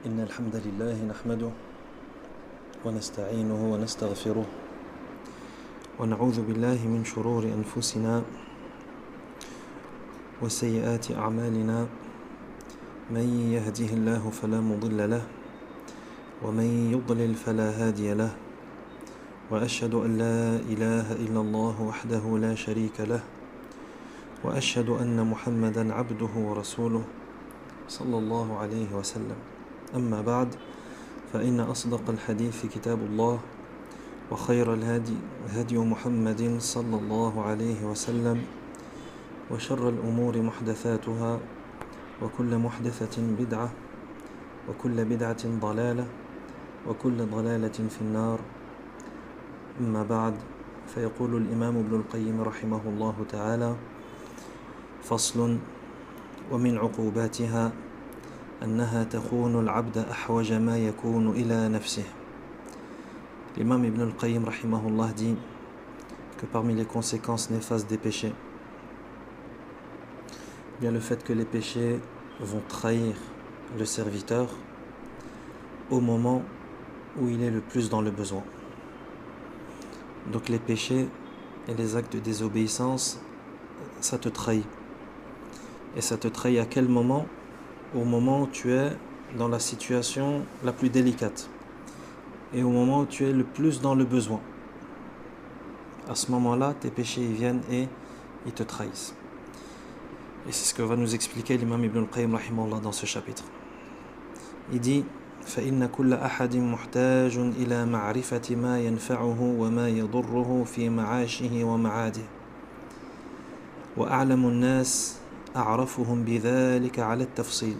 إن الحمد لله نحمده ونستعينه ونستغفره ونعوذ بالله من شرور أنفسنا وسيئات أعمالنا من يهده الله فلا مضل له ومن يضلل فلا هادي له وأشهد أن لا إله إلا الله وحده لا شريك له وأشهد أن محمدًا عبده ورسوله صلى الله عليه وسلم أما بعد فإن أصدق الحديث كتاب الله وخير الهدي هدي محمد صلى الله عليه وسلم وشر الأمور محدثاتها وكل محدثة بدعة وكل بدعة ضلالة وكل ضلالة في النار أما بعد فيقول الإمام ابن القيم رحمه الله تعالى فصل ومن عقوباتها أنها تخون العبد أحوج ما يكون إلى نفسه. L'imam Ibn al-Qayyim rahimahullah dit que parmi les conséquences néfastes des péchés, il y a le fait que les péchés vont trahir le serviteur au moment où il est le plus dans le besoin. Donc les péchés et les actes de désobéissance, ça te trahit. Et ça te trahit à quel moment? Au moment où tu es dans la situation la plus délicate et au moment où tu es le plus dans le besoin. À ce moment-là, tes péchés ils viennent et ils te trahissent. Et c'est ce que va nous expliquer l'imam Ibn al-Qayyim rahimahullah dans ce chapitre. Il dit فإن كل أحد محتاج إلى معرفة ما ينفعه وما يضره في معاشه ومعاده وأعلم الناس أعرفهم بذلك على التفصيل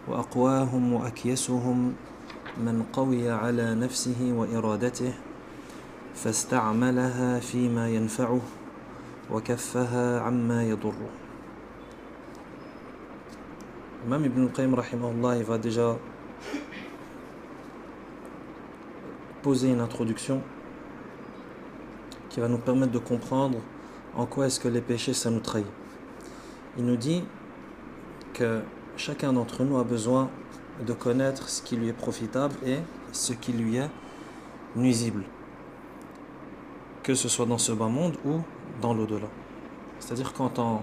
وأقواهم وأكيسهم من قوي على نفسه وإرادته فاستعملها فيما ينفعه وكفها عما يضره. Imam Ibn al-Qayyim rahimahullah, il va déjà poser une introduction qui va nous permettre de comprendre en quoi est-ce que les péchés ça nous trahit. Il nous dit que chacun d'entre nous a besoin de connaître ce qui lui est profitable et ce qui lui est nuisible, que ce soit dans ce bas monde ou dans l'au-delà. C'est-à-dire qu'en tant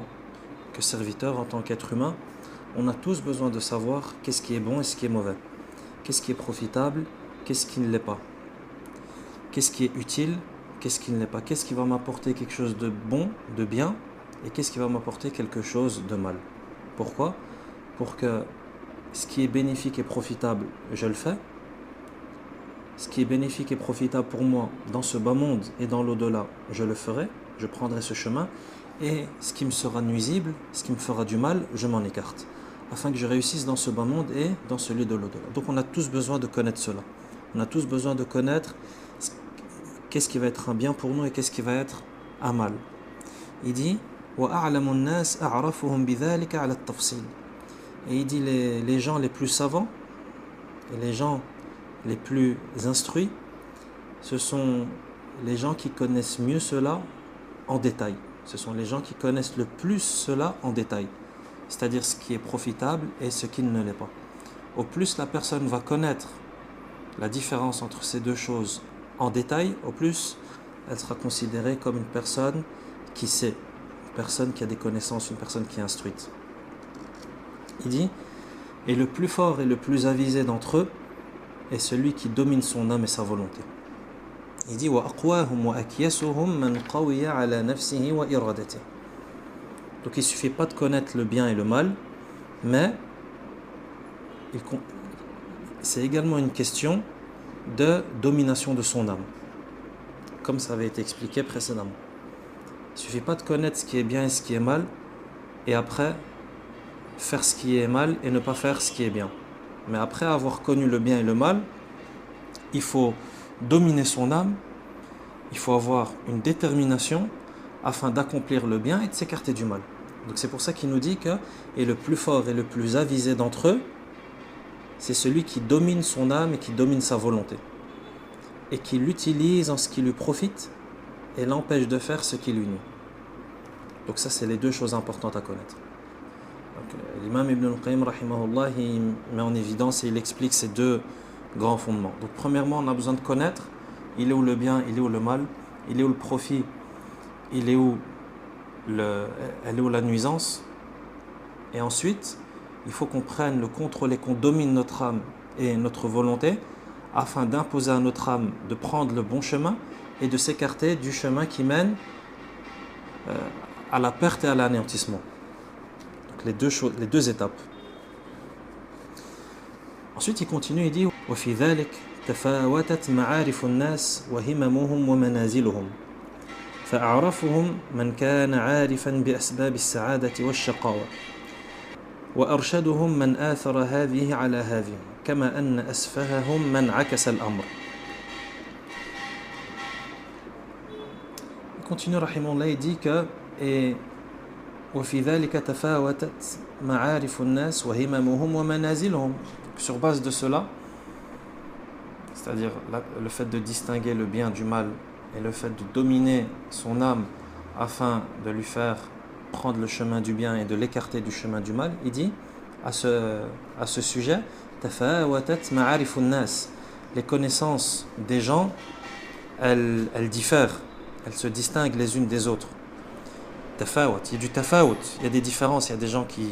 que serviteur, en tant qu'être humain, on a tous besoin de savoir qu'est-ce qui est bon et ce qui est mauvais, qu'est-ce qui est profitable, qu'est-ce qui ne l'est pas, qu'est-ce qui est utile, qu'est-ce qui ne l'est pas, qu'est-ce qui va m'apporter quelque chose de bon, de bien, et qu'est-ce qui va m'apporter quelque chose de mal. Pourquoi? Pour que ce qui est bénéfique et profitable, je le fais. Ce qui est bénéfique et profitable pour moi dans ce bas monde et dans l'au-delà, je le ferai, je prendrai ce chemin. Et ce qui me sera nuisible, ce qui me fera du mal, je m'en écarte, afin que je réussisse dans ce bas monde et dans celui de l'au-delà. Donc on a tous besoin de connaître cela. On a tous besoin de connaître qu'est-ce qui va être un bien pour nous et qu'est-ce qui va être un mal. Il dit وَأَعْلَمُ النَّاسِ أَعْرَفُهُمْ بِذَلِكَ عَلَى التَّفْصِيلِ. Et il dit les gens les plus savants et les gens les plus instruits, ce sont les gens qui connaissent mieux cela en détail. Ce sont les gens qui connaissent le plus cela en détail, c'est-à-dire ce qui est profitable et ce qui ne l'est pas. Au plus la personne va connaître la différence entre ces deux choses en détail, au plus elle sera considérée comme une personne qui sait, une personne qui a des connaissances, une personne qui est instruite. Il dit, et le plus fort et le plus avisé d'entre eux est celui qui domine son âme et sa volonté. Il dit وَأَقْوَاهُمْ وَأَكْيَسُهُمْ مَنْ قَوِيَ عَلَى نَفْسِهِ وَإِرَادَتِهِ. Donc il ne suffit pas de connaître le bien et le mal, mais c'est également une question de domination de son âme, comme ça avait été expliqué précédemment. Il ne suffit pas de connaître ce qui est bien et ce qui est mal, et après faire ce qui est mal et ne pas faire ce qui est bien. Mais après avoir connu le bien et le mal, il faut dominer son âme, il faut avoir une détermination afin d'accomplir le bien et de s'écarter du mal. Donc c'est pour ça qu'il nous dit que et le plus fort et le plus avisé d'entre eux, c'est celui qui domine son âme et qui domine sa volonté et qui l'utilise en ce qui lui profite et l'empêche de faire ce qui lui nuit. Donc ça c'est les deux choses importantes à connaître. L'imam Ibn al-Qayyim, rahimahullah, il met en évidence et il explique ces deux grands fondements. Donc, premièrement, on a besoin de connaître il est où le bien, il est où le mal, il est où le profit, elle est où la nuisance. Et ensuite, il faut qu'on prenne le contrôle et qu'on domine notre âme et notre volonté afin d'imposer à notre âme de prendre le bon chemin et de s'écarter du chemin qui mène à la perte et à l'anéantissement. Donc les deux étapes. Ensuite, il continue, il dit وَفِي ذَلِكَ تَفَاوَتَتْ مَعَارِفُ النَّاسِ وَهِمَمُهُمْ وَمَنَازِلُهُم فأعرفهم من كان عارفا بأسباب السعادة والشقاوة وأرشدهم من آثر هذه على هذه كما أن أسفههم من عكس الأمر. Il continue rahimahullah, il dit que وفي ذلك تفاوتت معارف الناس وهممهم ومنازلهم. Sur base de cela, c'est-à-dire le fait de distinguer le bien du mal et le fait de dominer son âme afin de lui faire prendre le chemin du bien et de l'écarter du chemin du mal, il dit à ce sujet تفاوتت معارف الناس. Les connaissances des gens, elles diffèrent, elles se distinguent les unes des autres. Tafawut, il y a du tafawut, il y a des différences, il y a des gens qui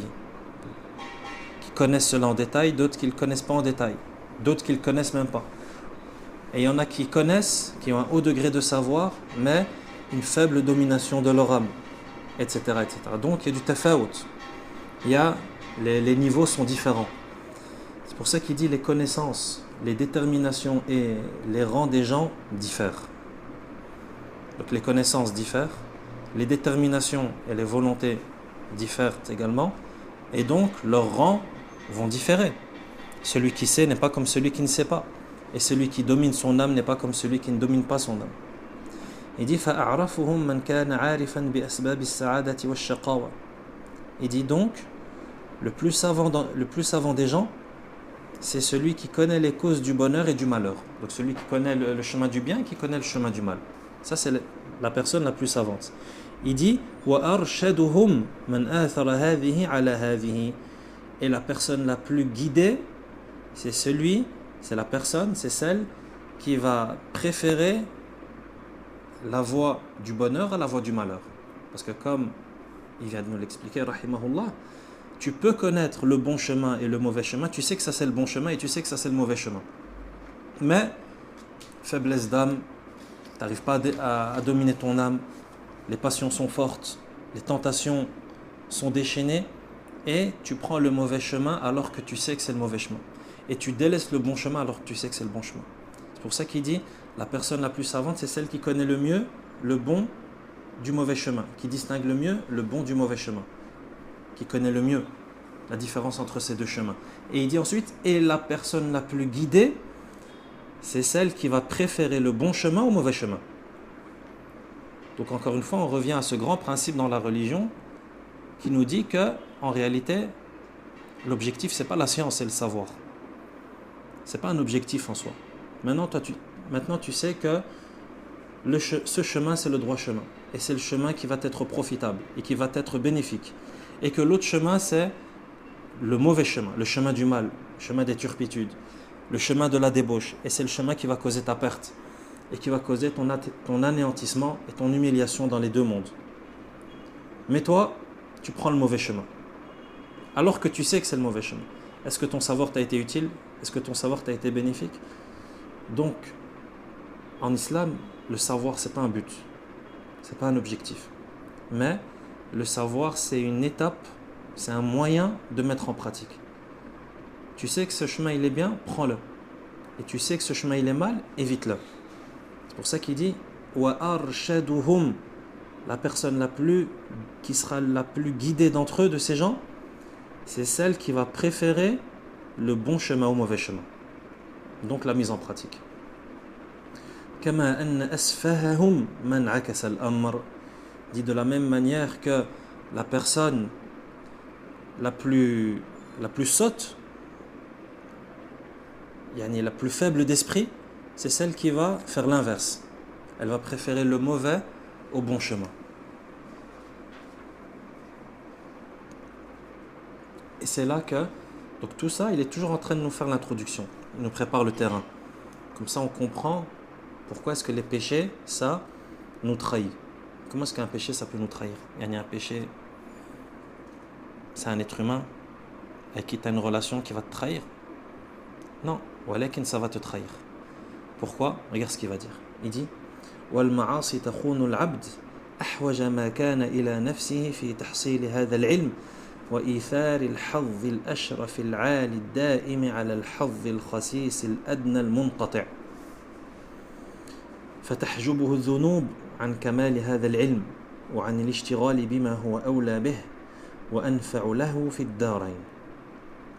connaissent cela en détail, d'autres qui ne le connaissent pas en détail, d'autres qui ne le connaissent même pas. Et il y en a qui connaissent, qui ont un haut degré de savoir, mais une faible domination de leur âme, etc. etc. Donc il y a du tafawut. Les niveaux sont différents. C'est pour ça qu'il dit les connaissances, les déterminations et les rangs des gens diffèrent. Donc les connaissances diffèrent, les déterminations et les volontés diffèrent également, et donc leurs rangs vont différer. Celui qui sait n'est pas comme celui qui ne sait pas. Et celui qui domine son âme n'est pas comme celui qui ne domine pas son âme. Il dit فَأَعْرَفُهُمْ مَنْ كَانَ عَارِفًا بِأَسْبَابِ السَّعَادَةِ وَالشَّقَاوَةِ. Il dit donc, le plus savant des gens, c'est celui qui connaît les causes du bonheur et du malheur. Donc celui qui connaît le chemin du bien et qui connaît le chemin du mal. Ça, c'est la personne la plus savante. Il dit وَأَرْشَدُهُمْ مَنْ آثَرَ هَذِهِ عَلَى هَذِهِ. Et la personne la plus guidée, c'est celle qui va préférer la voie du bonheur à la voie du malheur. Parce que comme il vient de nous l'expliquer, rahimahullah, tu peux connaître le bon chemin et le mauvais chemin, tu sais que ça c'est le bon chemin et tu sais que ça c'est le mauvais chemin. Mais, faiblesse d'âme, tu n'arrives pas à dominer ton âme, les passions sont fortes, les tentations sont déchaînées, et tu prends le mauvais chemin alors que tu sais que c'est le mauvais chemin. Et tu délaisses le bon chemin alors que tu sais que c'est le bon chemin. C'est pour ça qu'il dit, la personne la plus savante, c'est celle qui connaît le mieux le bon du mauvais chemin, qui distingue le mieux le bon du mauvais chemin, qui connaît le mieux la différence entre ces deux chemins. Et il dit ensuite, et la personne la plus guidée, c'est celle qui va préférer le bon chemin au mauvais chemin. Donc encore une fois, on revient à ce grand principe dans la religion qui nous dit que, en réalité, l'objectif, c'est pas la science, c'est le savoir. C'est pas un objectif en soi. Maintenant, tu sais que ce chemin, c'est le droit chemin. Et c'est le chemin qui va être profitable et qui va être bénéfique. Et que l'autre chemin, c'est le mauvais chemin, le chemin du mal, le chemin des turpitudes, le chemin de la débauche. Et c'est le chemin qui va causer ta perte et qui va causer ton anéantissement et ton humiliation dans les deux mondes. Mais toi, tu prends le mauvais chemin. Alors que tu sais que c'est le mauvais chemin. Est-ce que ton savoir t'a été utile? Est-ce que ton savoir t'a été bénéfique? Donc, en islam, le savoir, c'est pas un but. C'est pas un objectif. Mais le savoir, c'est une étape, c'est un moyen de mettre en pratique. Tu sais que ce chemin, il est bien, prends-le. Et tu sais que ce chemin, il est mal, évite-le. C'est pour ça qu'il dit وَأَرْشَدُهُمْ. La personne qui sera la plus guidée d'entre eux, de ces gens, c'est celle qui va préférer le bon chemin au mauvais chemin. Donc la mise en pratique. كما أن أسفههم من عكس الأمر. Dit de la même manière que la personne la plus sotte, la plus faible d'esprit, c'est celle qui va faire l'inverse. Elle va préférer le mauvais au bon chemin. Et c'est là que, donc tout ça, il est toujours en train de nous faire l'introduction. Il nous prépare le terrain. Comme ça, on comprend pourquoi est-ce que les péchés, ça, nous trahit. Comment est-ce qu'un péché, ça peut nous trahir? Il y a un péché, c'est un être humain avec qui tu as une relation qui va te trahir? Non, walakin ça va te trahir. Pourquoi? Regarde ce qu'il va dire. Il dit وَالْمَعَاصِ تَخُونُ الْعَبْدِ أَحْوَجَ مَا كَانَ إِلَى نَفْسِهِ فِي تَحْصِيلِ هَذَا الْعِلْمِ وإيثار الحظ الأشرف العالي الدائم على الحظ الخسيس الأدنى المنقطع فتحجبه الذنوب عن كمال هذا العلم وعن الاشتغال بما هو أولى به وأنفع له في الدارين.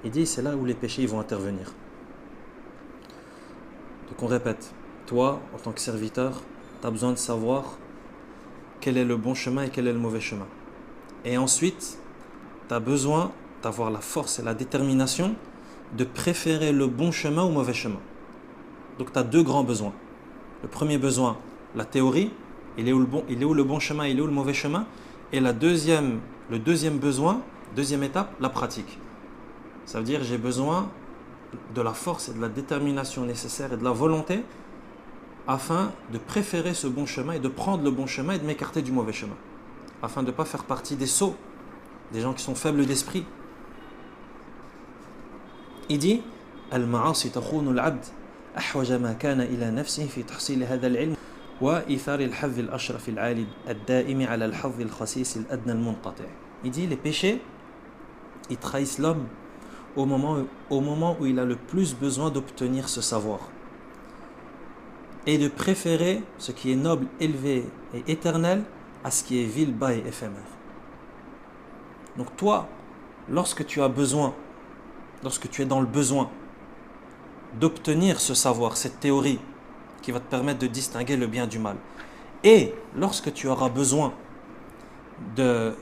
Il dit c'est là où les péchés vont intervenir. Donc on répète, toi en tant que serviteur, tu as besoin de savoir quel est le bon chemin et quel est le mauvais chemin. Et ensuite, tu as besoin d'avoir la force et la détermination de préférer le bon chemin au mauvais chemin. Donc tu as deux grands besoins. Le premier besoin, la théorie, il est où le bon chemin, il est où le mauvais chemin. Et le deuxième besoin, deuxième étape, la pratique. Ça veut dire j'ai besoin de la force et de la détermination nécessaire et de la volonté afin de préférer ce bon chemin et de prendre le bon chemin et de m'écarter du mauvais chemin. Afin de ne pas faire partie des sots, des gens qui sont faibles d'esprit. Il dit Al-ma'asi takhunu al-'abd ahwaja ma kana ila nafsihi fi tahsil hadha al-'ilm wa ithar al-hadh al-ashraf al-'ali ad-da'im 'ala al-hadh al-khasis al-adna al-munqati'. Il dit les péchés ils trahissent l'homme au moment où il a le plus besoin d'obtenir ce savoir et de préférer ce qui est noble, élevé et éternel à ce qui est vil, bas et éphémère. Donc toi, lorsque tu es dans le besoin d'obtenir ce savoir, cette théorie qui va te permettre de distinguer le bien du mal, et lorsque tu auras besoin de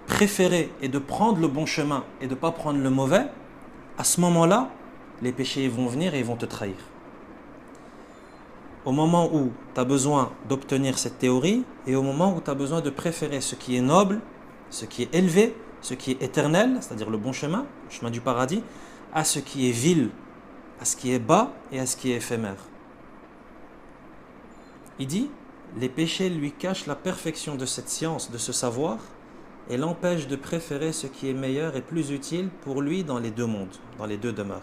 préférer et de prendre le bon chemin et de ne pas prendre le mauvais, à ce moment-là, les péchés vont venir et ils vont te trahir. Au moment où tu as besoin d'obtenir cette théorie et au moment où tu as besoin de préférer ce qui est noble, ce qui est élevé, ce qui est éternel, c'est-à-dire le bon chemin, le chemin du paradis, à ce qui est vil, à ce qui est bas et à ce qui est éphémère. Il dit, les péchés lui cachent la perfection de cette science, de ce savoir, et l'empêche de préférer ce qui est meilleur et plus utile pour lui dans les deux mondes, dans les deux demeures.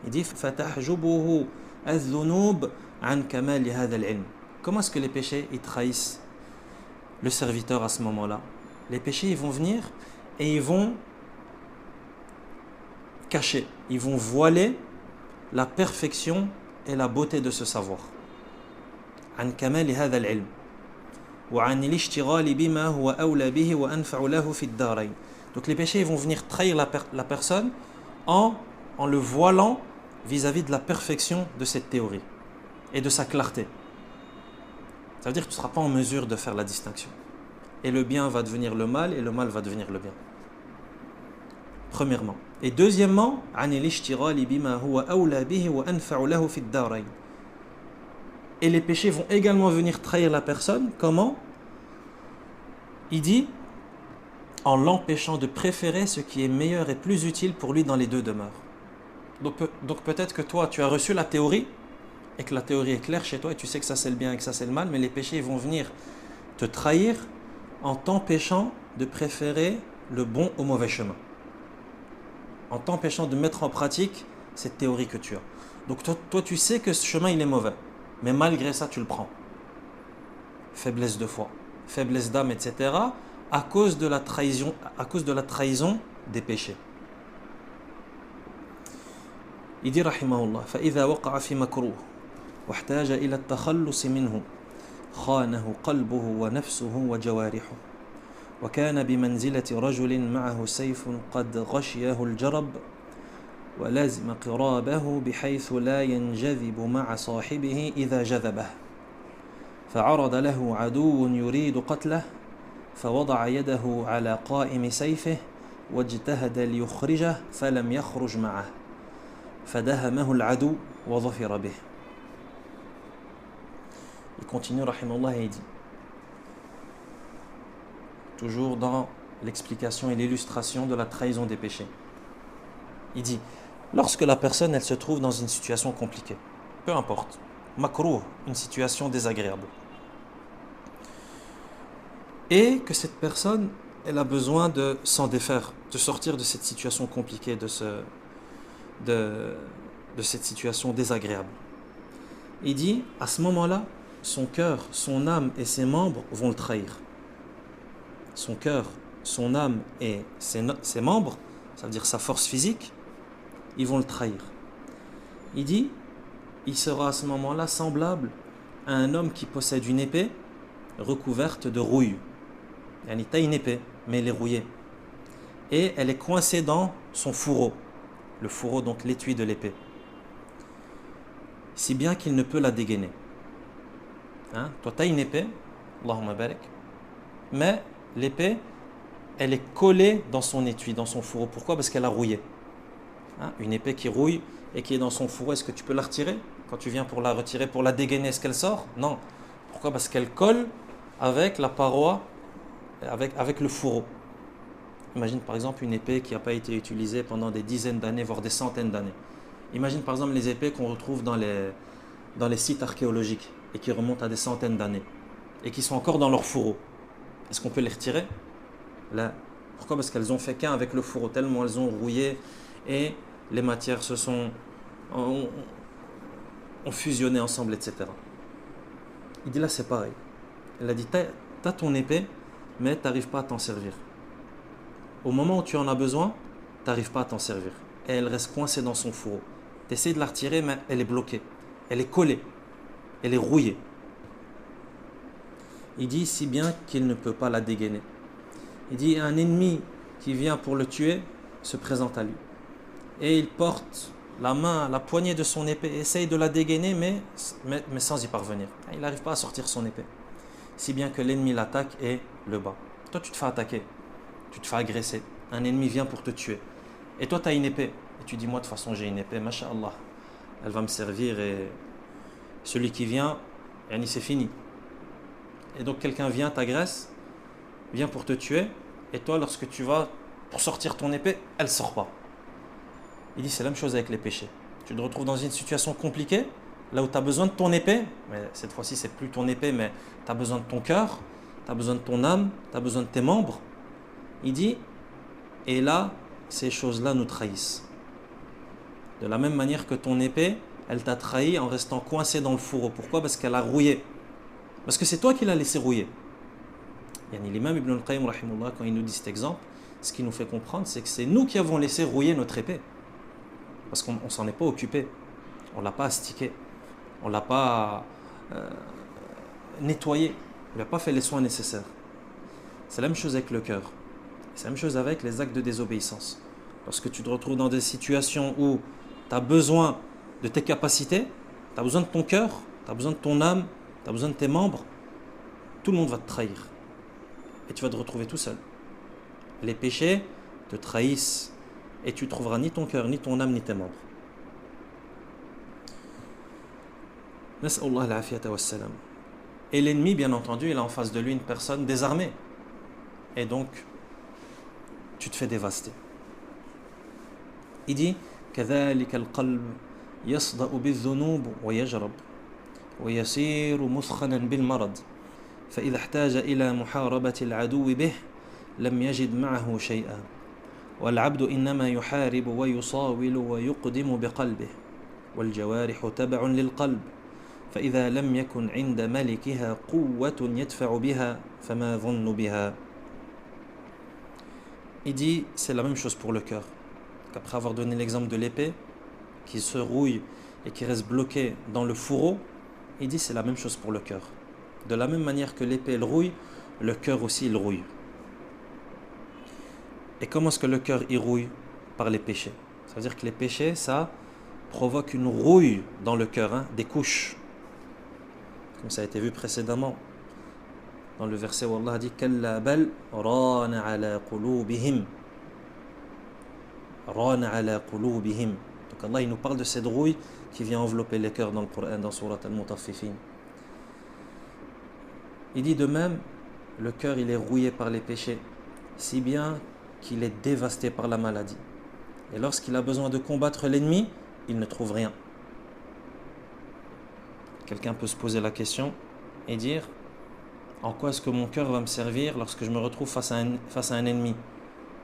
Il dit فَتَحْجُبُهُ الذُّنُوبُ عَنْ كَمَالِ هَذَا الْعِلْمِ. Comment est-ce que les péchés ils trahissent le serviteur à ce moment-là? Les péchés ils vont venir et ils vont cacher, ils vont voiler la perfection et la beauté de ce savoir. عن كمال هذا العلم وعن الاشتغال بما هو أولى به وأنفع له في الدارين. Donc les péchés ils vont venir trahir la personne en le voilant vis-à-vis de la perfection de cette théorie et de sa clarté. Ça veut dire que tu ne seras pas en mesure de faire la distinction. Et le bien va devenir le mal et le mal va devenir le bien. Premièrement. Et deuxièmement, عن الاشتغال بما هو أولى به وأنفع له في الدارين. Et les péchés vont également venir trahir la personne. Comment? Il dit en l'empêchant de préférer ce qui est meilleur et plus utile pour lui dans les deux demeures. Donc peut-être que toi, tu as reçu la théorie et que la théorie est claire chez toi et tu sais que ça c'est le bien et que ça c'est le mal, mais les péchés vont venir te trahir en t'empêchant de préférer le bon au mauvais chemin. En t'empêchant de mettre en pratique cette théorie que tu as. Donc toi tu sais que ce chemin il est mauvais. Mais malgré ça, tu le prends. Faiblesse de foi, faiblesse d'âme, etc. à cause de la trahison des péchés. Il dit rahimahullah فإذا وقع في مكروه واحتاج إلى التخلص منه خانه قلبه ونفسه وجوارحه وكان بمنزلة رجل معه سيف قد غشيه الجرب ولازم قرابه بحيث لا ينجذب مع صاحبه إذا جذبه فعرض له عدو يريد قتله فوضع يده على قائم سيفه واجتهد ليخرجه فلم يخرج معه فدهمه العدو وظفر به. Il continue rahimahullah et il dit toujours dans l'explication et l'illustration de la trahison des péchés. Il dit, lorsque la personne elle se trouve dans une situation compliquée, peu importe, makrouh, une situation désagréable, et que cette personne elle a besoin de s'en défaire, de sortir de cette situation compliquée, de cette situation désagréable. Il dit, à ce moment-là, son cœur, son âme et ses membres vont le trahir. Son cœur, son âme et ses membres, ça veut dire sa force physique, ils vont le trahir. Il dit, il sera à ce moment-là semblable à un homme qui possède une épée recouverte de rouille. Yani, tu as une épée, mais elle est rouillée. Et elle est coincée dans son fourreau. Le fourreau, donc l'étui de l'épée. Si bien qu'il ne peut la dégainer. Hein? Toi, tu as une épée, Allahumma barik, mais l'épée, elle est collée dans son étui, dans son fourreau. Pourquoi? Parce qu'elle a rouillé. Hein? Une épée qui rouille et qui est dans son fourreau, est-ce que tu peux la retirer? Quand tu viens pour la retirer, pour la dégainer, est-ce qu'elle sort? Non. Pourquoi? Parce qu'elle colle avec la paroi, avec le fourreau. Imagine par exemple une épée qui n'a pas été utilisée pendant des dizaines d'années, voire des centaines d'années. Imagine par exemple les épées qu'on retrouve dans les sites archéologiques et qui remontent à des centaines d'années et qui sont encore dans leur fourreau. Est-ce qu'on peut les retirer? Là. Pourquoi? Parce qu'elles ont fait qu'un avec le fourreau, tellement elles ont rouillé et les matières ont fusionné ensemble, etc. Il dit là c'est pareil. Il a dit, t'as ton épée, mais tu n'arrives pas à t'en servir. Au moment où tu en as besoin, tu n'arrives pas à t'en servir. Et elle reste coincée dans son fourreau. Tu essaies de la retirer, mais elle est bloquée. Elle est collée. Elle est rouillée. Il dit si bien qu'il ne peut pas la dégainer. Il dit un ennemi qui vient pour le tuer se présente à lui. Et il porte la main, la poignée de son épée, essaye de la dégainer, mais sans y parvenir. Il n'arrive pas à sortir son épée. Si bien que l'ennemi l'attaque et le bat. Toi, tu te fais attaquer. Tu te fais agresser. Un ennemi vient pour te tuer. Et toi, tu as une épée. Et tu dis, moi, de toute façon, j'ai une épée. Masha'Allah. Elle va me servir et celui qui vient, c'est fini. Et donc, quelqu'un vient, t'agresse, vient pour te tuer. Et toi, lorsque tu vas pour sortir ton épée, elle ne sort pas. Il dit, c'est la même chose avec les péchés. Tu te retrouves dans une situation compliquée, là où tu as besoin de ton épée. Mais cette fois-ci, c'est plus ton épée, mais tu as besoin de ton cœur, tu as besoin de ton âme, tu as besoin de tes membres. Il dit, et là, ces choses-là nous trahissent. De la même manière que ton épée, elle t'a trahi en restant coincée dans le fourreau. Pourquoi? Parce qu'elle a rouillé. Parce que c'est toi qui l'as laissé rouiller. L'imam Ibn al-Qayyim, rahimahullah, quand il nous dit cet exemple, ce qui nous fait comprendre, c'est que c'est nous qui avons laissé rouiller notre épée. Parce qu'on ne s'en est pas occupé. On ne l'a pas astiqué. On ne l'a pas nettoyé. On ne lui a pas fait les soins nécessaires. C'est la même chose avec le cœur. C'est la même chose avec les actes de désobéissance. Lorsque tu te retrouves dans des situations où tu as besoin de tes capacités, tu as besoin de ton cœur, tu as besoin de ton âme, tu as besoin de tes membres, tout le monde va te trahir. Et tu vas te retrouver tout seul. Les péchés te trahissent et tu ne trouveras ni ton cœur, ni ton âme, ni tes membres. Nas'Allah al-afiyata wassalam. Et l'ennemi, bien entendu, il a en face de lui une personne désarmée. Et donc, tu te fais dévaster. Il dit كذلك القلب يصدأ بالذنوب ويجرب ويصير مثخنا بالمرض فإذا احتاج إلى محاربة العدو به لم يجد معه شيئا والعبد إنما يحارب ويصاول ويقدم بقلبه والجوارح تبع للقلب فإذا لم يكن عند ملكها قوة يدفع بها فما ظن بها. Il dit, c'est la même chose pour le cœur. Après avoir donné l'exemple de l'épée qui se rouille et qui reste bloquée dans le fourreau, il dit c'est la même chose pour le cœur. De la même manière que l'épée elle rouille, le cœur aussi il rouille. Et comment est-ce que le cœur il rouille? Par les péchés. Ça veut dire que les péchés, ça provoque une rouille dans le cœur, des couches. Comme ça a été vu précédemment. Dans le verset où Allah dit Kalla bal rana ala qulubihim. Rana ala qulubihim. Donc Allah il nous parle de cette rouille qui vient envelopper les cœurs dans le Coran, dans Surat al-Mutaffifin. Il dit de même, le cœur il est rouillé par les péchés. si bien qu'il est dévasté par la maladie. Et lorsqu'il a besoin de combattre l'ennemi, il ne trouve rien. Quelqu'un peut se poser la question et dire, en quoi est-ce que mon cœur va me servir lorsque je me retrouve face à un ennemi?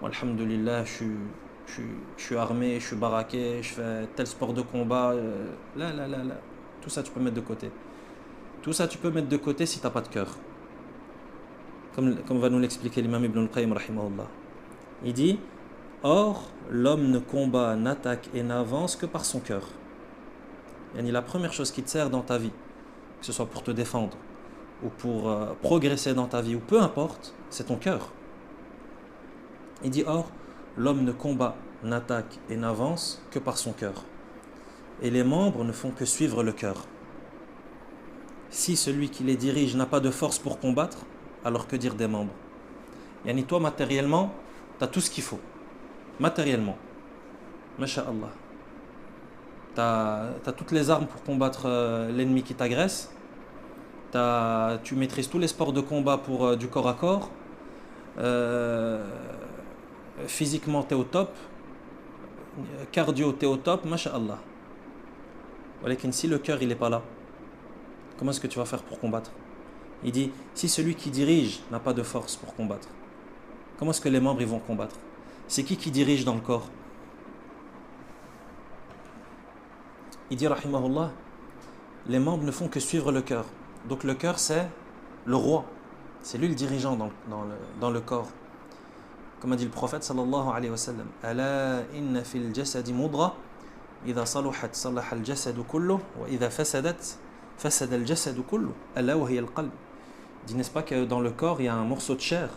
Alhamdulillah, je suis armé, je suis baraqué, je fais tel sport de combat. Là. Tout ça, tu peux mettre de côté. Tout ça, tu peux mettre de côté si tu n'as pas de cœur. Comme va nous l'expliquer l'imam Ibn al-Qayyim, rahimahullah. Il dit, or, l'homme ne combat, n'attaque et n'avance que par son cœur. Yani la première chose qui te sert dans ta vie, que ce soit pour te défendre, ou pour progresser dans ta vie, ou peu importe, c'est ton cœur. Il dit, or, l'homme ne combat, n'attaque et n'avance que par son cœur. Et les membres ne font que suivre le cœur. Si celui qui les dirige n'a pas de force pour combattre, alors que dire des membres? Yani toi, matériellement, tu as tout ce qu'il faut. Matériellement. Masha'Allah. Tu as toutes les armes pour combattre l'ennemi qui t'agresse. Tu maîtrises tous les sports de combat pour du corps à corps. Physiquement, tu es au top. Cardio, tu es au top. Masha'Allah. Mais si le cœur, il n'est pas là, comment est-ce que tu vas faire pour combattre? Il dit, si celui qui dirige n'a pas de force pour combattre, comment est-ce que les membres ils vont combattre? C'est qui dirige dans le corps? Il dit, rahimahullah, les membres ne font que suivre le cœur. Donc le cœur, c'est le roi. C'est lui le dirigeant dans le corps. Comme a dit le prophète, sallallahu alayhi wa sallam, ala inna fil jasadi mudra, idha saluhat salaha al jasadu kullu, wa idha fasadat fasada al jasadu kullu, ala wa hiya al qalb. Il dit, n'est-ce pas que dans le corps, il y a un morceau de chair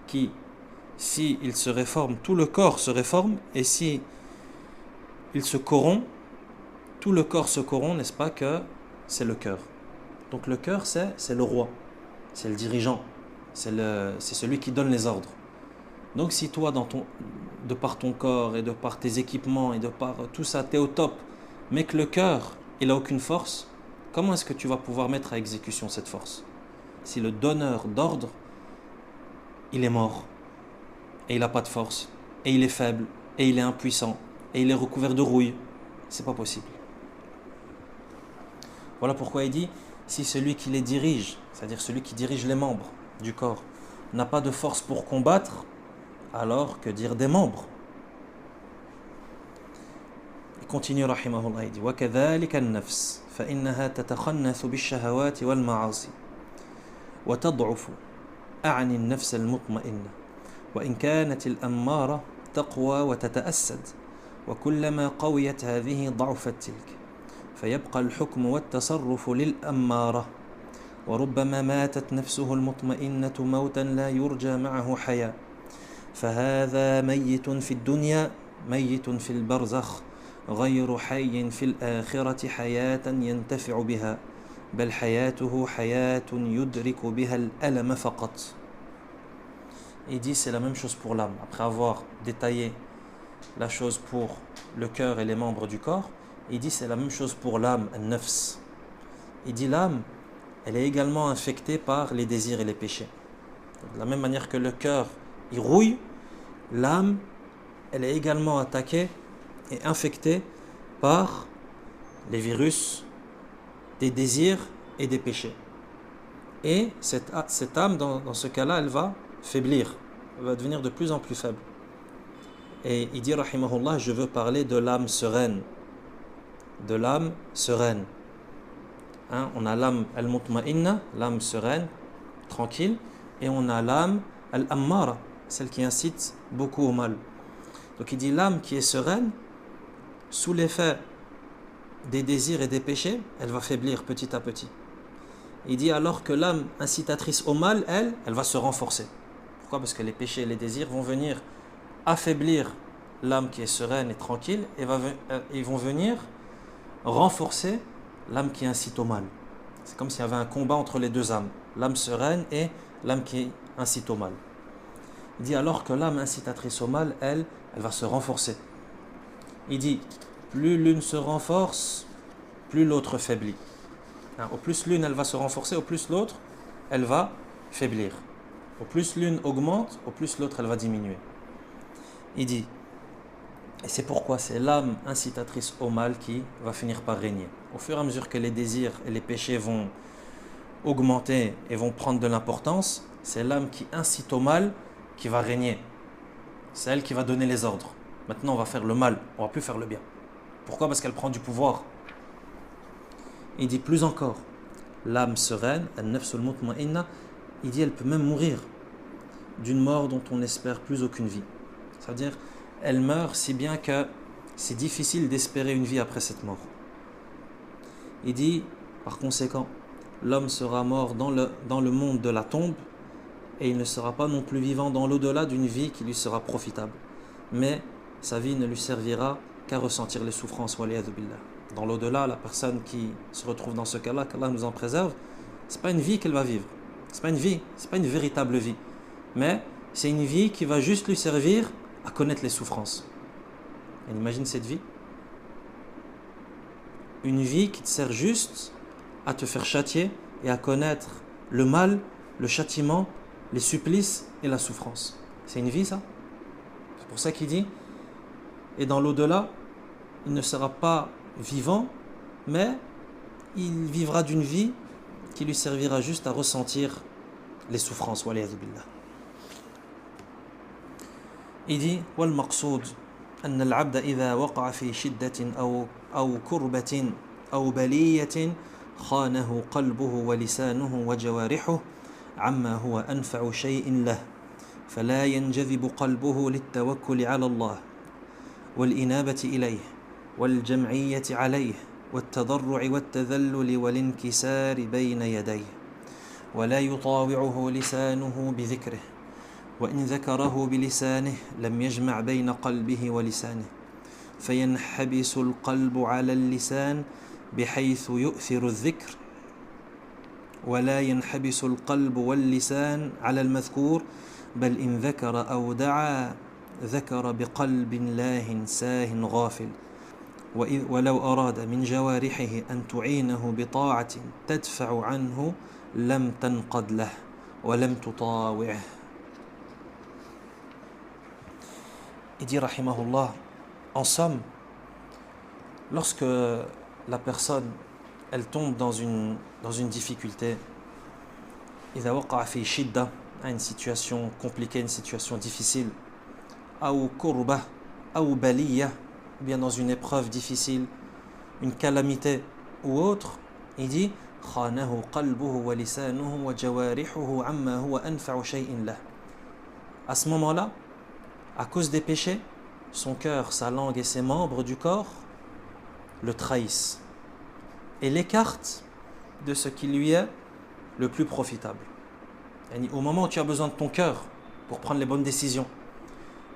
qui, si il se réforme, tout le corps se réforme, et si il se corrompt, tout le corps se corrompt, n'est-ce pas que c'est le cœur. Donc le cœur, c'est le roi, c'est le dirigeant, c'est celui qui donne les ordres. Donc si toi, de par ton corps et de par tes équipements et de par tout ça, tu es au top, mais que le cœur, il n'a aucune force, comment est-ce que tu vas pouvoir mettre à exécution cette force? Si le donneur d'ordre, il est mort, et il n'a pas de force, et il est faible, et il est impuissant, et il est recouvert de rouille, c'est pas possible. Voilà pourquoi il dit, si celui qui les dirige, c'est-à-dire celui qui dirige les membres du corps, n'a pas de force pour combattre, alors que dire des membres? Il continue, rahimahullah, il dit, وَكَذَلِكَ النَّفْسِ فَإِنَّهَا تَتَخَنَّثُ بِالشَّهَوَاتِ وَالْمَعَاصِي وتضعف أعني النفس المطمئنة وإن كانت الأمارة تقوى وتتأسد وكلما قويت هذه ضعفت تلك فيبقى الحكم والتصرف للأمارة وربما ماتت نفسه المطمئنة موتا لا يرجى معه حياة فهذا ميت في الدنيا ميت في البرزخ غير حي في الآخرة حياة ينتفع بها بل حياته حياة يدرك بها الألم فقط. Il dit c'est la même chose pour l'âme. Après avoir détaillé la chose pour le cœur et les membres du corps, il dit c'est la même chose pour l'âme, al-nafs. Il dit l'âme, elle est également infectée par les désirs et les péchés. De la même manière que le cœur, il rouille, l'âme, elle est également attaquée et infectée par les virus des désirs et des péchés. Et cette âme, dans ce cas-là, elle va faiblir, elle va devenir de plus en plus faible. Et il dit, rahimahullah, je veux parler de l'âme sereine. De l'âme sereine. On a l'âme al-mutma'inna, l'âme sereine, tranquille, et on a l'âme al-ammara, celle qui incite beaucoup au mal. Donc il dit, l'âme qui est sereine, sous l'effet des désirs et des péchés, elle va faiblir petit à petit. Il dit alors que l'âme incitatrice au mal, elle va se renforcer. Pourquoi? Parce que les péchés et les désirs vont venir affaiblir l'âme qui est sereine et tranquille et ils vont venir renforcer l'âme qui incite au mal. C'est comme s'il y avait un combat entre les deux âmes, l'âme sereine et l'âme qui incite au mal. Il dit alors que l'âme incitatrice au mal, elle va se renforcer. Il dit plus l'une se renforce, plus l'autre faiblit. Au plus l'une elle va se renforcer, au plus l'autre elle va faiblir. Au plus l'une augmente, au plus l'autre elle va diminuer. Il dit, et c'est pourquoi c'est l'âme incitatrice au mal qui va finir par régner. Au fur et à mesure que les désirs et les péchés vont augmenter et vont prendre de l'importance, c'est l'âme qui incite au mal qui va régner. C'est elle qui va donner les ordres. Maintenant on va faire le mal, on va plus faire le bien. Pourquoi? Parce qu'elle prend du pouvoir. Il dit plus encore, l'âme sereine, al-nafsul mutma'inna, il dit elle peut même mourir d'une mort dont on n'espère plus aucune vie. C'est-à-dire, elle meurt si bien que c'est difficile d'espérer une vie après cette mort. Il dit, par conséquent, l'homme sera mort dans le monde de la tombe et il ne sera pas non plus vivant dans l'au-delà d'une vie qui lui sera profitable. Mais sa vie ne lui servira qu'à ressentir les souffrances. Dans l'au-delà, la personne qui se retrouve dans ce cas-là, qu'Allah nous en préserve, ce n'est pas une vie qu'elle va vivre. Ce n'est pas une vie, ce n'est pas une véritable vie. Mais c'est une vie qui va juste lui servir à connaître les souffrances. Et imagine cette vie. Une vie qui te sert juste à te faire châtier et à connaître le mal, le châtiment, les supplices et la souffrance. C'est une vie ça. C'est pour ça qu'il dit, et dans l'au-delà, il ne sera pas vivant, mais il vivra d'une vie qui lui servira juste à ressentir les souffrances. Waliyadhu billah. Il dit والمقصود أن العبد إذا وقع في شدة أو كربة أو بلية خانه قلبه ولسانه وجوارحه عما هو أنفع شيء له فلا ينجذب قلبه للتوكل على الله والإنابة إليه والجمعية عليه والتضرع والتذلل والانكسار بين يديه ولا يطاوعه لسانه بذكره وإن ذكره بلسانه لم يجمع بين قلبه ولسانه فينحبس القلب على اللسان بحيث يؤثر الذكر ولا ينحبس القلب واللسان على المذكور بل إن ذكر أو دعا ذكر بقلب لاه ساه غافل ولو أراد من جوارحه أن تعينه بطاعة تدفع عنه لم تنقد له ولم تطاوعه. Il dit rahimahullah, en somme, lorsque la personne elle tombe dans une difficulté, إذا وقع في شدة, une situation compliquée, une situation difficile, أو كربة أو بلية, bien dans une épreuve difficile, une calamité ou autre, il dit خانه قلبه ولسانه وجوارحه عما هو أنفع شيء له. À ce moment-là, à cause des péchés, son cœur, sa langue et ses membres du corps le trahissent et l'écartent de ce qui lui est le plus profitable. Au moment où tu as besoin de ton cœur pour prendre les bonnes décisions,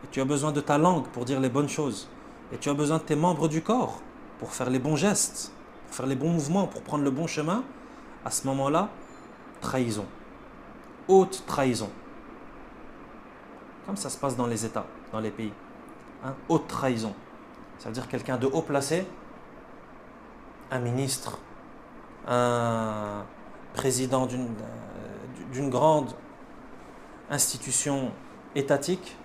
et tu as besoin de ta langue pour dire les bonnes choses, et tu as besoin de tes membres du corps pour faire les bons gestes, pour faire les bons mouvements, pour prendre le bon chemin, à ce moment-là, trahison, haute trahison. Comme ça se passe dans les États, dans les pays. Haute trahison. Ça veut dire quelqu'un de haut placé, un ministre, un président d'une grande institution étatique,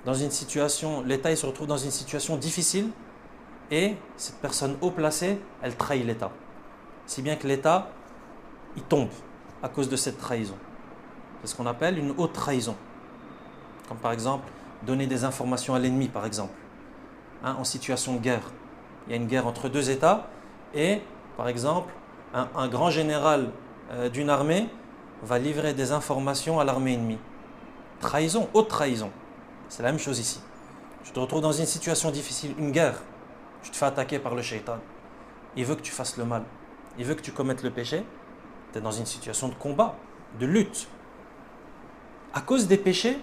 dans une situation, l'État il se retrouve dans une situation difficile et cette personne haut placée, elle trahit l'État. Si bien que l'État, il tombe à cause de cette trahison. C'est ce qu'on appelle une haute trahison. Comme par exemple, donner des informations à l'ennemi, par exemple, en situation de guerre. Il y a une guerre entre deux États et, par exemple, un grand général d'une armée va livrer des informations à l'armée ennemie. Trahison, haute trahison. C'est la même chose ici. Tu te retrouves dans une situation difficile, une guerre. Tu te fais attaquer par le shaitan. Il veut que tu fasses le mal. Il veut que tu commettes le péché. Tu es dans une situation de combat, de lutte. À cause des péchés,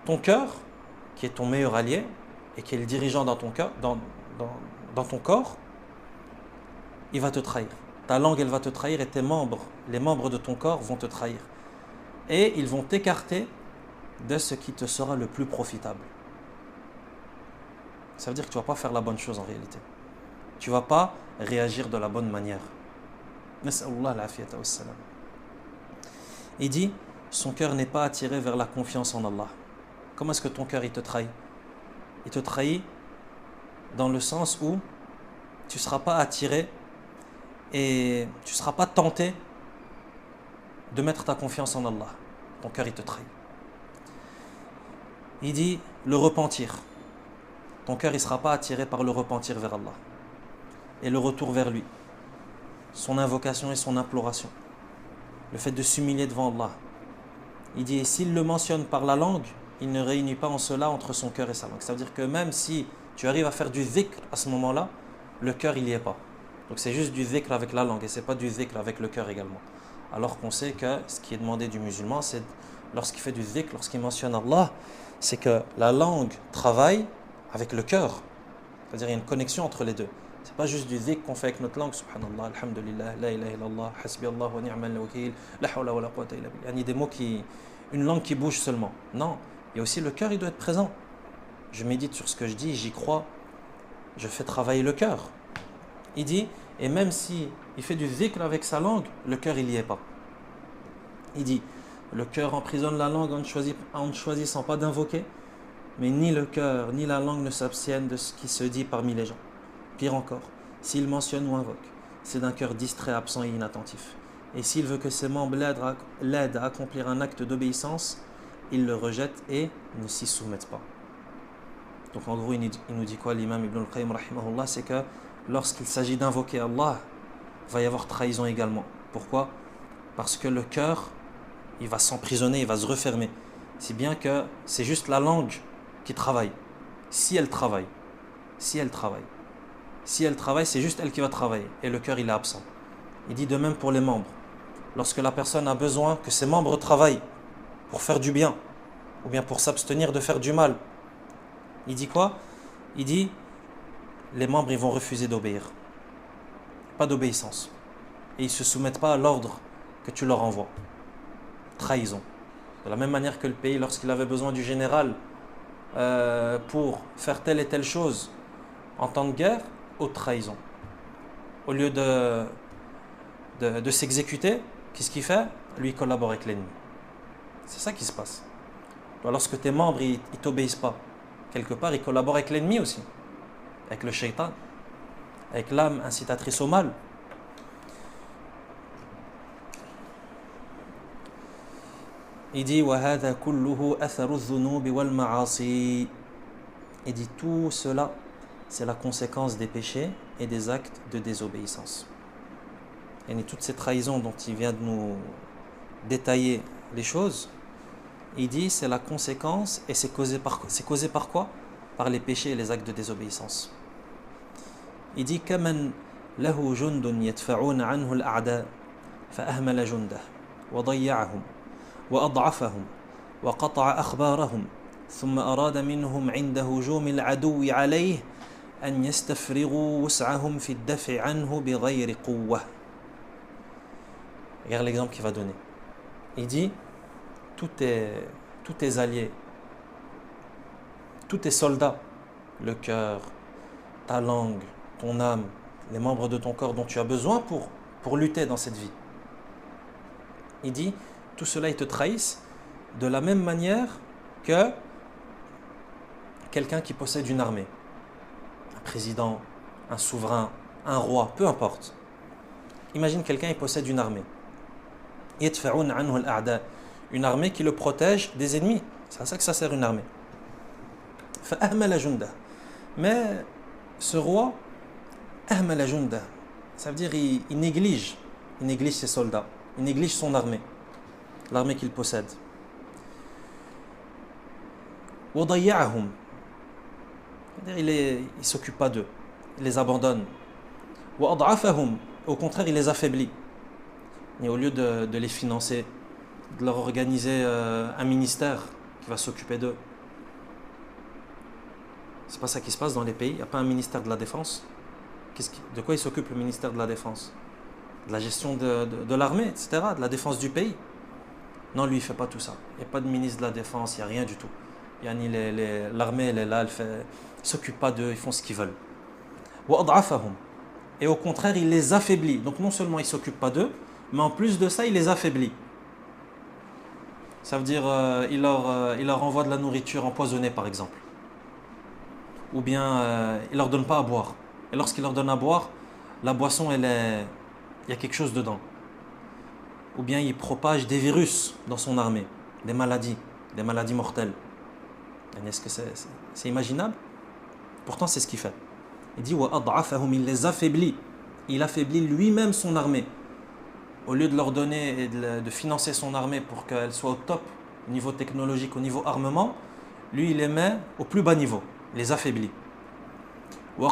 ton cœur, qui est ton meilleur allié et qui est le dirigeant dans ton cœur, dans ton corps, il va te trahir. Ta langue, elle va te trahir et tes membres, les membres de ton corps vont te trahir. Et ils vont t'écarter de ce qui te sera le plus profitable. Ça veut dire que tu ne vas pas faire la bonne chose en réalité. Tu ne vas pas réagir de la bonne manière. Nas'allah al-afiyata wa salam. Il dit, son cœur n'est pas attiré vers la confiance en Allah. Comment est-ce que ton cœur il te trahit? Il te trahit dans le sens où tu ne seras pas attiré et tu ne seras pas tenté de mettre ta confiance en Allah. Ton cœur il te trahit. Il dit le repentir. Ton cœur il ne sera pas attiré par le repentir vers Allah et le retour vers lui, son invocation et son imploration, le fait de s'humilier devant Allah. Il dit, et s'il le mentionne par la langue, il ne réunit pas en cela entre son cœur et sa langue. Ça veut dire que même si tu arrives à faire du dhikr à ce moment-là, le cœur il n'y est pas. Donc c'est juste du dhikr avec la langue et ce n'est pas du dhikr avec le cœur également. Alors qu'on sait que ce qui est demandé du musulman, c'est lorsqu'il fait du dhikr, lorsqu'il mentionne Allah, c'est que la langue travaille avec le cœur. C'est-à-dire qu'il y a une connexion entre les deux. C'est pas juste du dhikr qu'on fait avec notre langue, subhanallah, alhamdulillah, la ilaha illallah, hasbi Allah wa ni'mal wakil, la hawla wa la quwwata illa billah. Il y a des mots une langue qui bouge seulement. Non, il y a aussi le cœur, il doit être présent. Je médite sur ce que je dis, j'y crois, je fais travailler le cœur. Il dit, et même si il fait du dhikr avec sa langue, le cœur il n'y est pas. Il dit, le cœur emprisonne la langue en ne choisissant pas d'invoquer, mais ni le cœur ni la langue ne s'abstiennent de ce qui se dit parmi les gens. Pire encore, s'il mentionne ou invoque, c'est d'un cœur distrait, absent et inattentif. Et s'il veut que ses membres l'aident à accomplir un acte d'obéissance, il le rejette et ne s'y soumettent pas. Donc en gros, il nous dit quoi l'imam Ibn al-Qayyim rahimahullah, c'est que lorsqu'il s'agit d'invoquer Allah, il va y avoir trahison également. Pourquoi? Parce que le cœur, il va s'emprisonner, il va se refermer. Si bien que c'est juste la langue qui travaille. Si elle travaille, c'est juste elle qui va travailler. Et le cœur, il est absent. Il dit de même pour les membres. Lorsque la personne a besoin que ses membres travaillent pour faire du bien, ou bien pour s'abstenir de faire du mal, il dit quoi? Il dit, les membres, ils vont refuser d'obéir. Pas d'obéissance. Et ils ne se soumettent pas à l'ordre que tu leur envoies. Trahison. De la même manière que le pays, lorsqu'il avait besoin du général pour faire telle et telle chose en temps de guerre, haute trahison. Au lieu de s'exécuter, qu'est-ce qu'il fait? Lui, il collabore avec l'ennemi. C'est ça qui se passe. Lorsque tes membres, ils ne t'obéissent pas, quelque part, ils collaborent avec l'ennemi aussi. Avec le shaitan, avec l'âme incitatrice au mal. Il dit وَهَذَا كُلُّهُ أَثَرُ الذُّنُوبِ وَالْمَعَاصِي. Il dit tout cela, c'est la conséquence des péchés et des actes de désobéissance. Et toutes ces trahisons dont il vient de nous détailler les choses, il dit c'est la conséquence et c'est causé par quoi? Par les péchés et les actes de désobéissance. Il dit كَمَنْ لَهُ جُنْدٌ يَدْفَعُونَ عَنْهُ الْأَعْدَاءَ فَأَهْمَلَ جُنْدَهُ وَضَيَّعَهُمْ وأضعفهم وقطع أخبارهم ثم أراد منهم عند هجوم العدو عليه أن يستفرغوا وسعهم في الدفع عنه بغير قوة. Regarde l'exemple qu'il va donner. Il dit tous tes alliés, tous tes soldats, le cœur, ta langue, ton âme, les membres de ton corps dont tu as besoin pour lutter dans cette vie. Il dit tout cela, ils te trahissent de la même manière que quelqu'un qui possède une armée. Un président, un souverain, un roi, peu importe. Imagine quelqu'un qui possède une armée. Une armée qui le protège des ennemis. C'est à ça que ça sert une armée. Mais ce roi, ça veut dire il néglige ses soldats, il néglige son armée. L'armée qu'il possède. وَضَيَّعَهُمْ. Il ne s'occupe pas d'eux, il les abandonne. وَأَضْعَفَهُمْ. Au contraire, il les affaiblit. Et au lieu de les financer, de leur organiser un ministère qui va s'occuper d'eux. C'est pas ça qui se passe dans les pays. Il n'y a pas un ministère de la Défense. De quoi il s'occupe le ministère de la Défense? De la gestion de l'armée, etc., de la défense du pays. Non, lui, il ne fait pas tout ça. Il n'y a pas de ministre de la Défense, il n'y a rien du tout. L'armée, elle est là, elle ne s'occupe pas d'eux, ils font ce qu'ils veulent. Et au contraire, il les affaiblit. Donc non seulement il ne s'occupe pas d'eux, mais en plus de ça, il les affaiblit. Ça veut dire il leur envoie de la nourriture empoisonnée par exemple. Ou bien il leur donne pas à boire. Et lorsqu'il leur donne à boire, la boisson il y a quelque chose dedans. Ou bien il propage des virus dans son armée, des maladies mortelles. Est-ce que c'est imaginable? Pourtant c'est ce qu'il fait. Il dit il les affaiblit. Il affaiblit lui-même son armée. Au lieu de leur donner et de financer son armée pour qu'elle soit au top au niveau technologique, au niveau armement, lui il les met au plus bas niveau, il les affaiblit. Il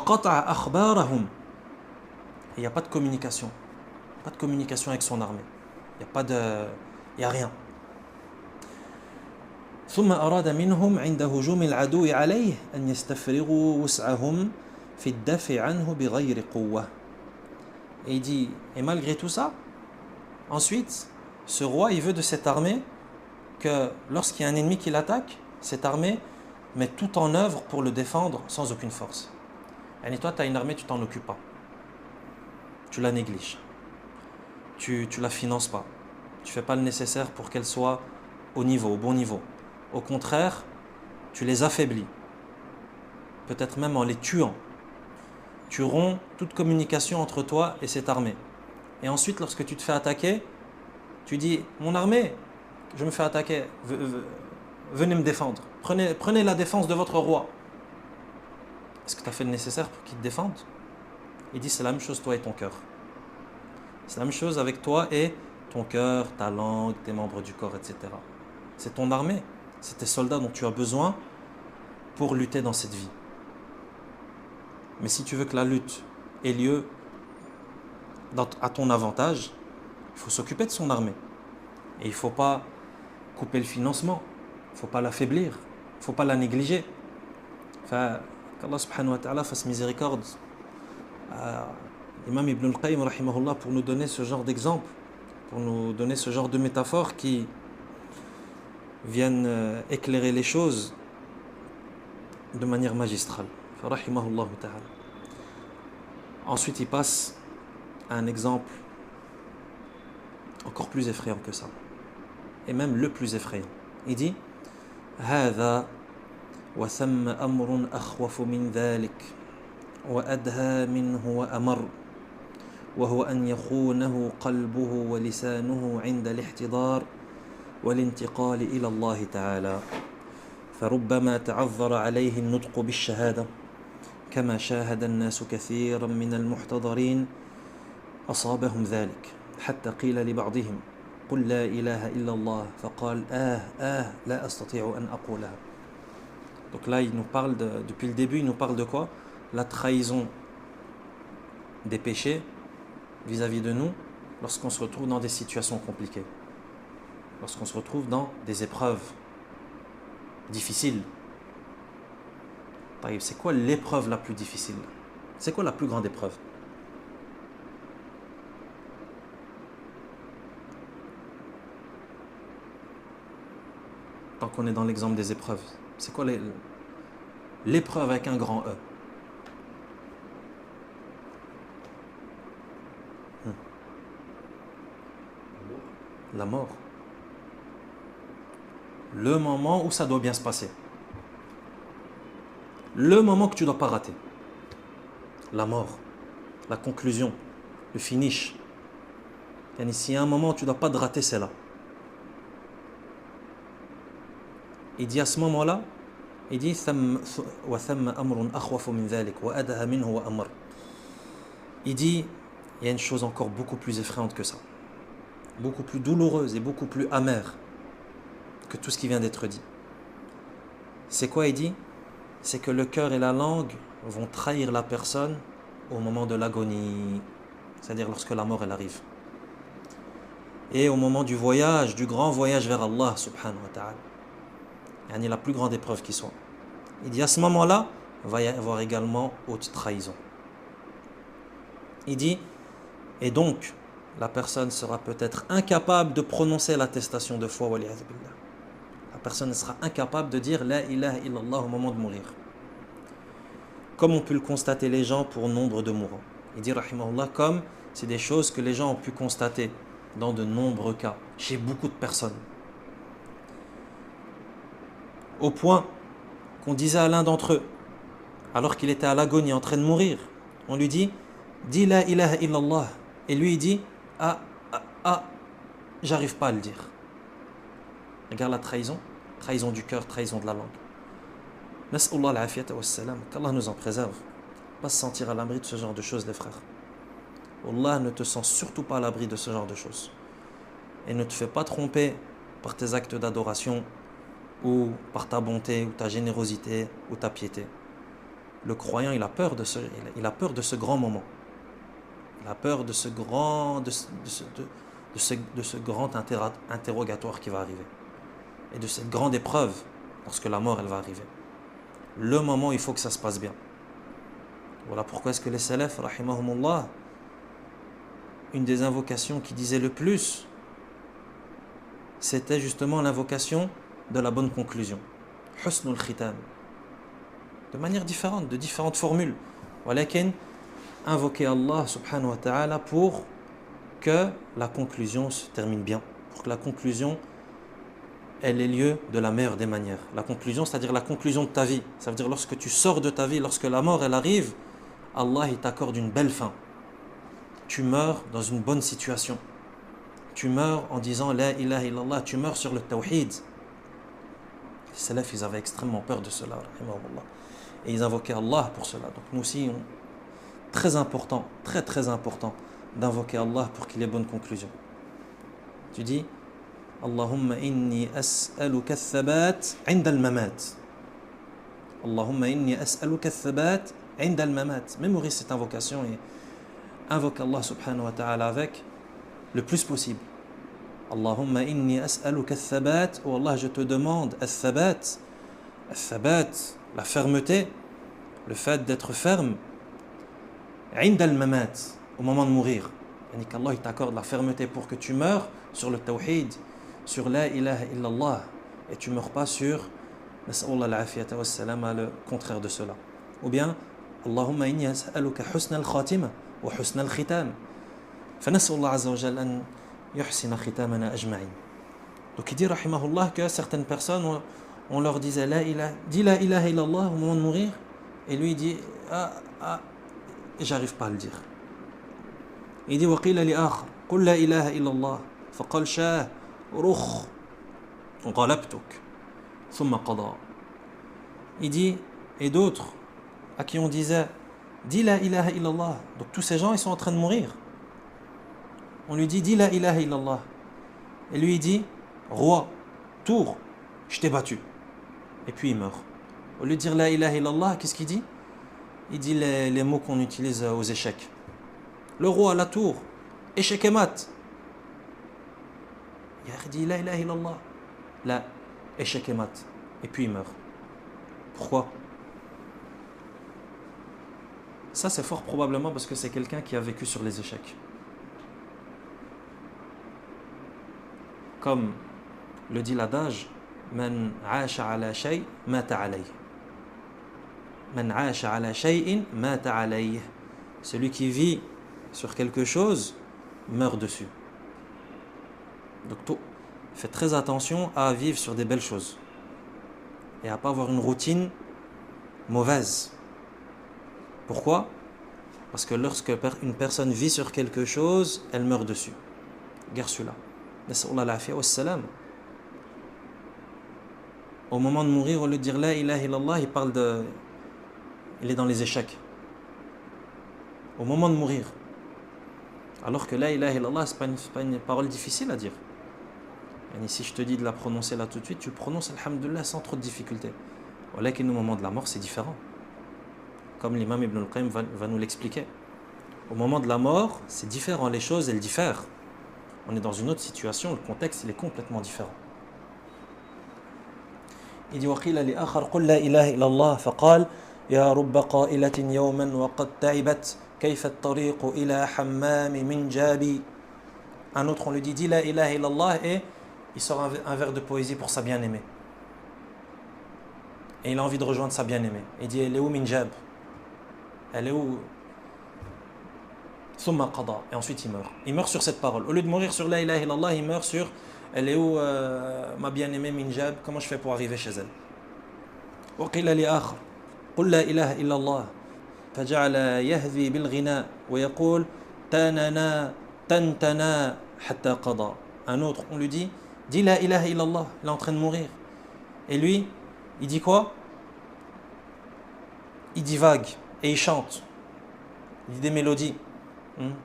n'y a pas de communication. Pas de communication avec son armée. Il n'y a rien. ثم أراد منهم عند هجوم العدو عليه أن يستفرغوا وسعهم في الدفع عنه بغير قوة. Et il dit, et malgré tout ça, ensuite, ce roi, il veut de cette armée que lorsqu'il y a un ennemi qui l'attaque, cette armée met tout en œuvre pour le défendre sans aucune force. Et toi, tu as une armée, tu t'en occupes pas. Tu la négliges. Tu la finances pas. Tu fais pas le nécessaire pour qu'elle soit au bon niveau. Au contraire, tu les affaiblis. Peut-être même en les tuant. Tu romps toute communication entre toi et cette armée. Et ensuite, lorsque tu te fais attaquer, tu dis, mon armée, je me fais attaquer, venez me défendre. Prenez la défense de votre roi. Est-ce que tu as fait le nécessaire pour qu'il te défende? Il dit, c'est la même chose toi et ton cœur. C'est la même chose avec toi et ton cœur, ta langue, tes membres du corps, etc. C'est ton armée, c'est tes soldats dont tu as besoin pour lutter dans cette vie. Mais si tu veux que la lutte ait lieu à ton avantage, il faut s'occuper de son armée. Et il ne faut pas couper le financement, il ne faut pas l'affaiblir, il ne faut pas la négliger. Qu'Allah subhanahu wa ta'ala fasse miséricorde à l'imam Ibn al-Qayyim rahimahullah pour nous donner ce genre d'exemple, pour nous donner ce genre de métaphores qui viennent éclairer les choses de manière magistrale. Rahimahullah ta'ala. Ensuite, il passe à un exemple encore plus effrayant que ça, et même le plus effrayant. Il dit هذا وثم أمر أخوف من ذلك وأدهى منه وأمر وهو أن يخونه قلبه ولسانه عند الاحتضار والانتقال إلى الله تعالى فربما تعذر عليه النطق بالشهادة كما شاهد الناس كثيرا من المحتضرين أصابهم ذلك حتى قيل لبعضهم قل لا إله إلا الله فقال لا أستطيع أن أقولها. Donc là, il nous parle depuis le début, il nous parle de quoi? La trahison des péchés vis-à-vis de nous lorsqu'on se retrouve dans des situations compliquées, lorsqu'on se retrouve dans des épreuves difficiles. C'est quoi l'épreuve la plus difficile? C'est quoi la plus grande épreuve? Tant qu'on est dans l'exemple des épreuves, c'est quoi l'épreuve avec un grand E? La mort. Le moment où ça doit bien se passer. Le moment que tu ne dois pas rater. La mort. La conclusion. Le finish. S'il y a un moment où tu ne dois pas te rater, c'est là. Il dit à ce moment-là, il dit il dit, il y a une chose encore beaucoup plus effrayante que ça, beaucoup plus douloureuse et beaucoup plus amère que tout ce qui vient d'être dit. C'est quoi? Il dit, c'est que le cœur et la langue vont trahir la personne au moment de l'agonie, c'est-à-dire lorsque la mort elle arrive, et au moment du voyage, du grand voyage vers Allah subhanahu wa ta'ala, la plus grande épreuve qui soit. Il dit à ce moment-là, il va y avoir également haute trahison. Il dit, et donc, la personne sera peut-être incapable de prononcer l'attestation de foi. La personne sera incapable de dire La ilaha illallah au moment de mourir. Comme on peut le constater les gens pour nombre de mourants. Il dit, rahimahullah, comme c'est des choses que les gens ont pu constater dans de nombreux cas, chez beaucoup de personnes. Au point qu'on disait à l'un d'entre eux, alors qu'il était à l'agonie en train de mourir, on lui dit, dis la ilaha illallah. Et lui il dit, j'arrive pas à le dire. Regarde la trahison, trahison du cœur, trahison de la langue. Nas'Allah al-afiyata wa salam, qu'Allah nous en préserve. Pas se sentir à l'abri de ce genre de choses, les frères. Allah ne te sent surtout pas à l'abri de ce genre de choses. Et ne te fais pas tromper par tes actes d'adoration ou par ta bonté ou ta générosité ou ta piété. Le croyant, il a peur de ce grand moment. Il a peur de ce grand interrogatoire qui va arriver. Et de cette grande épreuve lorsque la mort elle va arriver. Le moment où il faut que ça se passe bien. Voilà pourquoi est-ce que les salafs, rahimahumullah, une des invocations qu'ils disaient le plus, c'était justement l'invocation de la bonne conclusion. Husnul khitam. De manière différente, de différentes formules. Walakin, invoquer Allah subhanahu wa ta'ala pour que la conclusion se termine bien. Pour que la conclusion elle ait lieu de la meilleure des manières. La conclusion, c'est-à-dire la conclusion de ta vie. Ça veut dire lorsque tu sors de ta vie, lorsque la mort elle arrive, Allah il t'accorde une belle fin. Tu meurs dans une bonne situation. Tu meurs en disant la ilaha illallah, tu meurs sur le tawhid. Les salafs, ils avaient extrêmement peur de cela, et ils invoquaient Allah pour cela. Donc nous aussi, très important, très très important d'invoquer Allah pour qu'il ait bonne conclusion. Tu dis Allahumma inni as'aluka al-thabat 'inda al-mamat. Allahumma inni as'aluka al-thabat 'inda al-mamat. Mémorise cette invocation et invoque Allah subhanahu wa ta'ala avec le plus possible. Allahumma inni as'aluka al-thabat. Oh Allah, je te demande al-thabat. Al-thabat, la fermeté, le fait d'être ferme. 'Inda al-mamat, au moment de mourir. Yani qu'Allah t'accorde la fermeté pour que tu meurs sur le tawhid, sur la ilaha illallah, et tu ne meurs pas sur nas'Allah al-afiyata wa salam, le contraire de cela. Ou bien Allahumma inni as'aluka husna al-khatima wa husna al-khitam. Fanas'Allah azza wa jalla an yuhsina khitamana ajma'in. Donc il dit rahimahullah que certaines personnes on leur disait dis la ilaha illallah au moment de mourir, et lui il dit j'arrive pas à le dire. Il dit وقيل لآخر قل لا إله إلا الله فقال شاه رخ غلبتك ثم قضى. Il dit, et d'autres à qui on disait dis la ilaha illallah. Donc tous ces gens ils sont en train de mourir. On lui dit dis la ilaha illallah, et lui il dit roi, tour, je t'ai battu, et puis il meurt. Au lieu de dire la ilaha illallah, qu'est-ce qu'il dit? Il dit les mots qu'on utilise aux échecs. Le roi à la tour, échec et mat. Il dit la ilaha illallah, la échec et mat, et puis il meurt. Pourquoi? Ça c'est fort probablement parce que c'est quelqu'un qui a vécu sur les échecs. Comme le dit l'adage, man aasha ala shay mata alayh. Man aasha ala shay'in mata alayh. Celui qui vit sur quelque chose meurt dessus. Donc fais très attention à vivre sur des belles choses et à pas avoir une routine mauvaise. Pourquoi? Parce que lorsque une personne vit sur quelque chose, elle meurt dessus. Garde celui-là. Nas'Allah al-afiyata wa salam. Au moment de mourir, au lieu de dire la ilaha illallah, il est dans les échecs. Au moment de mourir. Alors que la ilaha illallah, ce n'est pas une parole difficile à dire. Et si je te dis de la prononcer là tout de suite, tu le prononces alhamdoulilah sans trop de difficulté. Voilà qu'au moment de la mort, c'est différent. Comme l'imam Ibn al-Qayyim va nous l'expliquer. Au moment de la mort, c'est différent, les choses elles diffèrent. On est dans une autre situation, le contexte il est complètement différent. Il dit وقيل لآخر قل لا إله إلا الله فقال يا رب قائلة يوما وقد تعبت كيف الطريق إلى حمام من جابي. Un autre on lui dit la ilaha illallah, et il sort un vers de poésie pour sa bien-aimée. Et il a envie de rejoindre sa bien-aimée. Il dit elle est où min jab? Elle est où? Thumma qada. Et ensuite il meurt. Il meurt sur cette parole. Au lieu de mourir sur la ilaha illallah, il meurt sur elle est où ma bien-aimée min jab? Comment je fais pour arriver chez elle? وقيل لآخر قل لا إله إلا الله فجعل يهذي بالغناء ويقول تننا تنتنا حتى قضى. Un autre, on lui dit dis la ilaha illallah, il est en train de mourir. Et lui, il dit quoi? Il divague et il chante. Il dit des mélodies.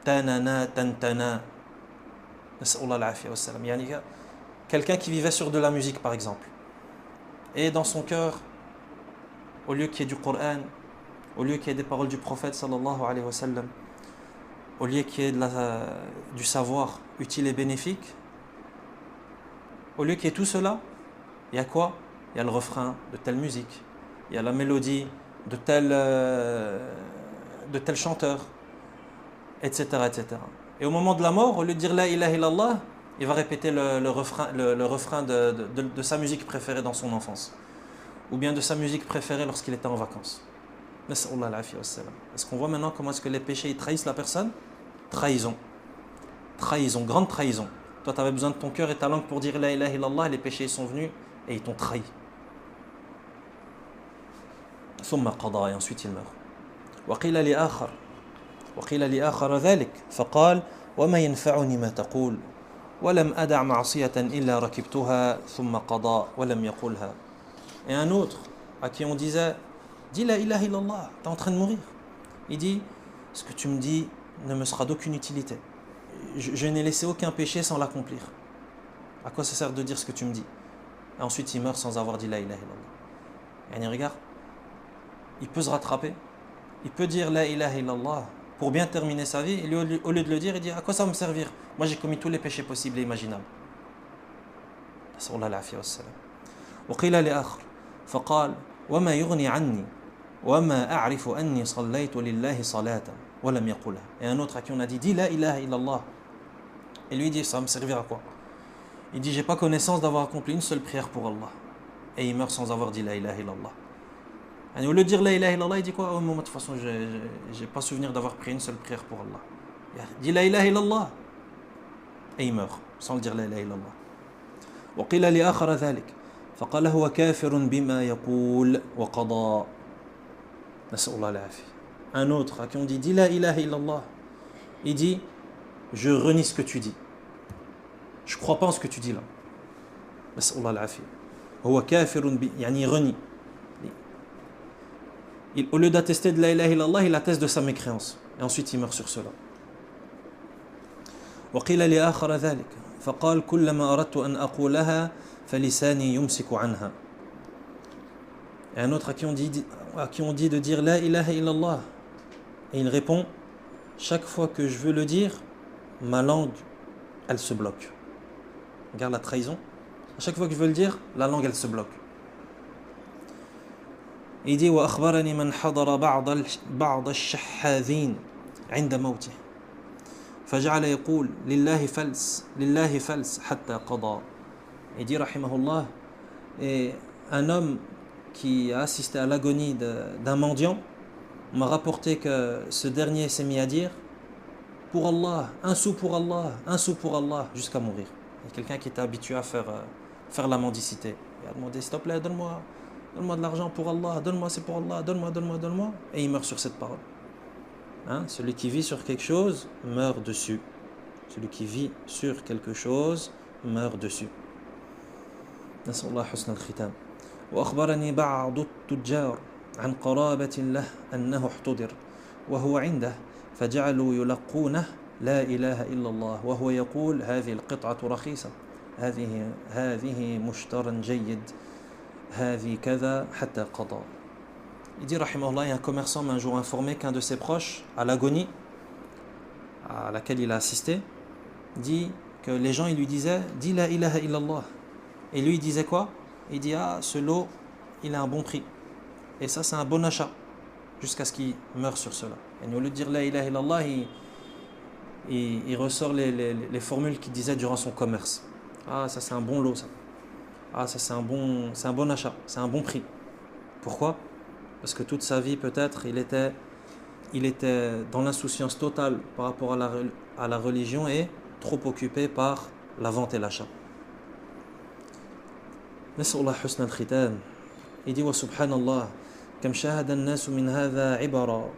Tanana tantana. Nas'allah al-afiyya wa salam. Yani quelqu'un qui vivait sur de la musique par exemple. Et dans son cœur, au lieu qu'il y ait du Coran, au lieu qu'il y ait des paroles du prophète sallallahu alayhi wa sallam, au lieu qu'il y ait du savoir utile et bénéfique, au lieu qu'il y ait tout cela, il y a quoi? Il y a le refrain de telle musique, il y a la mélodie de tel chanteur, etc., etc. Et au moment de la mort, au lieu de dire la ilaha illallah, il va répéter le refrain de sa musique préférée dans son enfance, ou bien de sa musique préférée lorsqu'il était en vacances. Nas'allah al-afiyya wa salam. Est-ce qu'on voit maintenant comment est-ce que les péchés ils trahissent la personne? Trahison, grande trahison. Toi tu avais besoin de ton cœur et ta langue pour dire la ilaha illallah, les péchés sont venus et ils t'ont trahi. ثم قضى, et ensuite il meurt. وقيل لآخر ذلك فقال وما ينفعني ما تقول ولم أدع معصية إلا ركبتها ثم قضى ولم يقولها. Et un autre à qui on disait dis la ilaha illallah, tu es en train de mourir. Il dit ce que tu me dis ne me sera d'aucune utilité. Je n'ai laissé aucun péché sans l'accomplir. À quoi ça sert de dire ce que tu me dis? Et ensuite il meurt sans avoir dit la ilaha illallah. Et regarde, il peut se rattraper, il peut dire la ilaha illallah pour bien terminer sa vie, et lui, au lieu de le dire, il dit à quoi ça va me servir? Moi j'ai commis tous les péchés possibles et imaginables. Nas'allah al-afiyya wa salam. وقيل لآخر فقال وما يغني عني وما أعرف أني صليت لله صلاة ولم يقولها. Et un autre à qui on a dit dis la ilaha illallah, et lui dit ça va me servir à quoi? Il dit j'ai pas connaissance d'avoir accompli une seule prière pour Allah, et il meurt sans avoir dit la ilaha illallah. Et au lieu de dire la ilaha illallah, il dit quoi? Oh, moi de toute façon j'ai pas souvenir d'avoir prié une seule prière pour Allah. Il dit la ilaha illallah et il meurt sans le dire la ilaha illallah. وقيل لآخر ذلك فقال هو كافر بما يقول وقضى. نسأل الله العافية. Un autre à qui on dit dis la ilaha illallah, il dit je renie ce que tu dis, je crois pas en ce que tu dis là. نسأل الله العافية. هو كافر يعني il renie. Au lieu d'attester de la ilaha illallah, il atteste de sa mécréance. Et ensuite il meurt sur cela. وقيل لآخر ذلك فقال كلما أردت أن أقولها فلساني يمسك عنها. Et un autre à qui on dit de dire la ilaha illallah, et il répond chaque fois que je veux le dire, ma langue elle se bloque. Regarde la trahison. À chaque fois que je veux le dire, la langue elle se bloque. Il dit وأخبرني من حضر بعض الشحاذين عند موته فجعل يقول لله فلس حتى قضى. Il dit rahimahullah, et un homme qui a assisté à l'agonie d'un mendiant m'a rapporté que ce dernier s'est mis à dire pour Allah, un sou pour Allah, jusqu'à mourir. Il y a quelqu'un qui était habitué à faire la mendicité. Il a demandé s'il te plaît donne-moi de l'argent pour Allah, donne-moi c'est pour Allah, donne-moi, et il meurt sur cette parole. Celui qui vit sur quelque chose meurt dessus. Celui qui vit sur quelque chose meurt dessus. نسأل الله حسن الختام. وأخبرني بعض التجار عن قرابة له أنه احتضر وهو عنده فجعلوا يلقونه لا إله إلا الله وهو يقول هذه القطعة رخيصة هذه مشتر جيد هذه كذا حتى قضى. Il dit rahimahullah, il y a un commerçant m'a un jour informé qu'un de ses proches à l'agonie à laquelle il a assisté dit que les gens ils lui disaient dis la ilaha illallah, et lui il disait quoi? Il dit ce lot il a un bon prix et ça c'est un bon achat, jusqu'à ce qu'il meure sur cela. Et au lieu de dire la ilaha illallah, il ressort les formules qu'il disait durant son commerce. Ça c'est un bon lot, ça. Ça c'est un bon achat, c'est un bon prix. Pourquoi? Parce que toute sa vie peut-être il était dans l'insouciance totale par rapport à la religion et trop occupé par la vente et l'achat. نسأل الله حسن الختام Il dit وسبحان الله كم شاهد الناس من هذا عبرا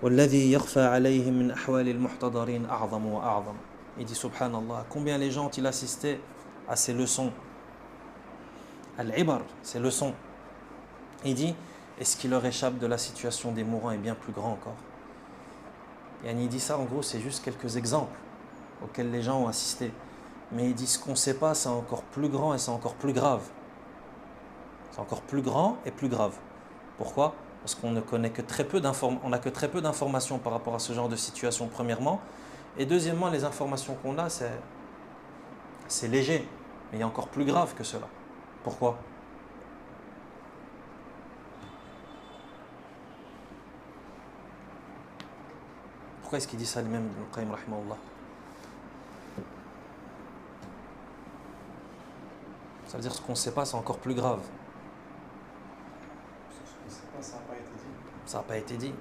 والذي يخفى عليهم من أحوال المحتضرين أعظم وأعظم. Il dit subhanallah, combien les gens ont-ils assisté à ces leçons. Al-ibar, ces leçons. Il dit, et ce qui leur échappe de la situation des mourants est bien plus grand encore. Et il dit ça, en gros, c'est juste quelques exemples auxquels les gens ont assisté. Mais il dit, ce qu'on ne sait pas, c'est encore plus grand et c'est encore plus grave. C'est encore plus grand et plus grave. Pourquoi ? Parce qu'on ne connaît que très peu d'informations par rapport à ce genre de situation, premièrement. Et deuxièmement, les informations qu'on a, c'est léger. Mais il y a encore plus grave que cela. Pourquoi ? Pourquoi est-ce qu'il dit ça lui-même, Ibn Qayyim rahimahullah ? Ça veut dire ce qu'on ne sait pas, c'est encore plus grave. Ça n'a pas été dit. Ça n'a pas été dit.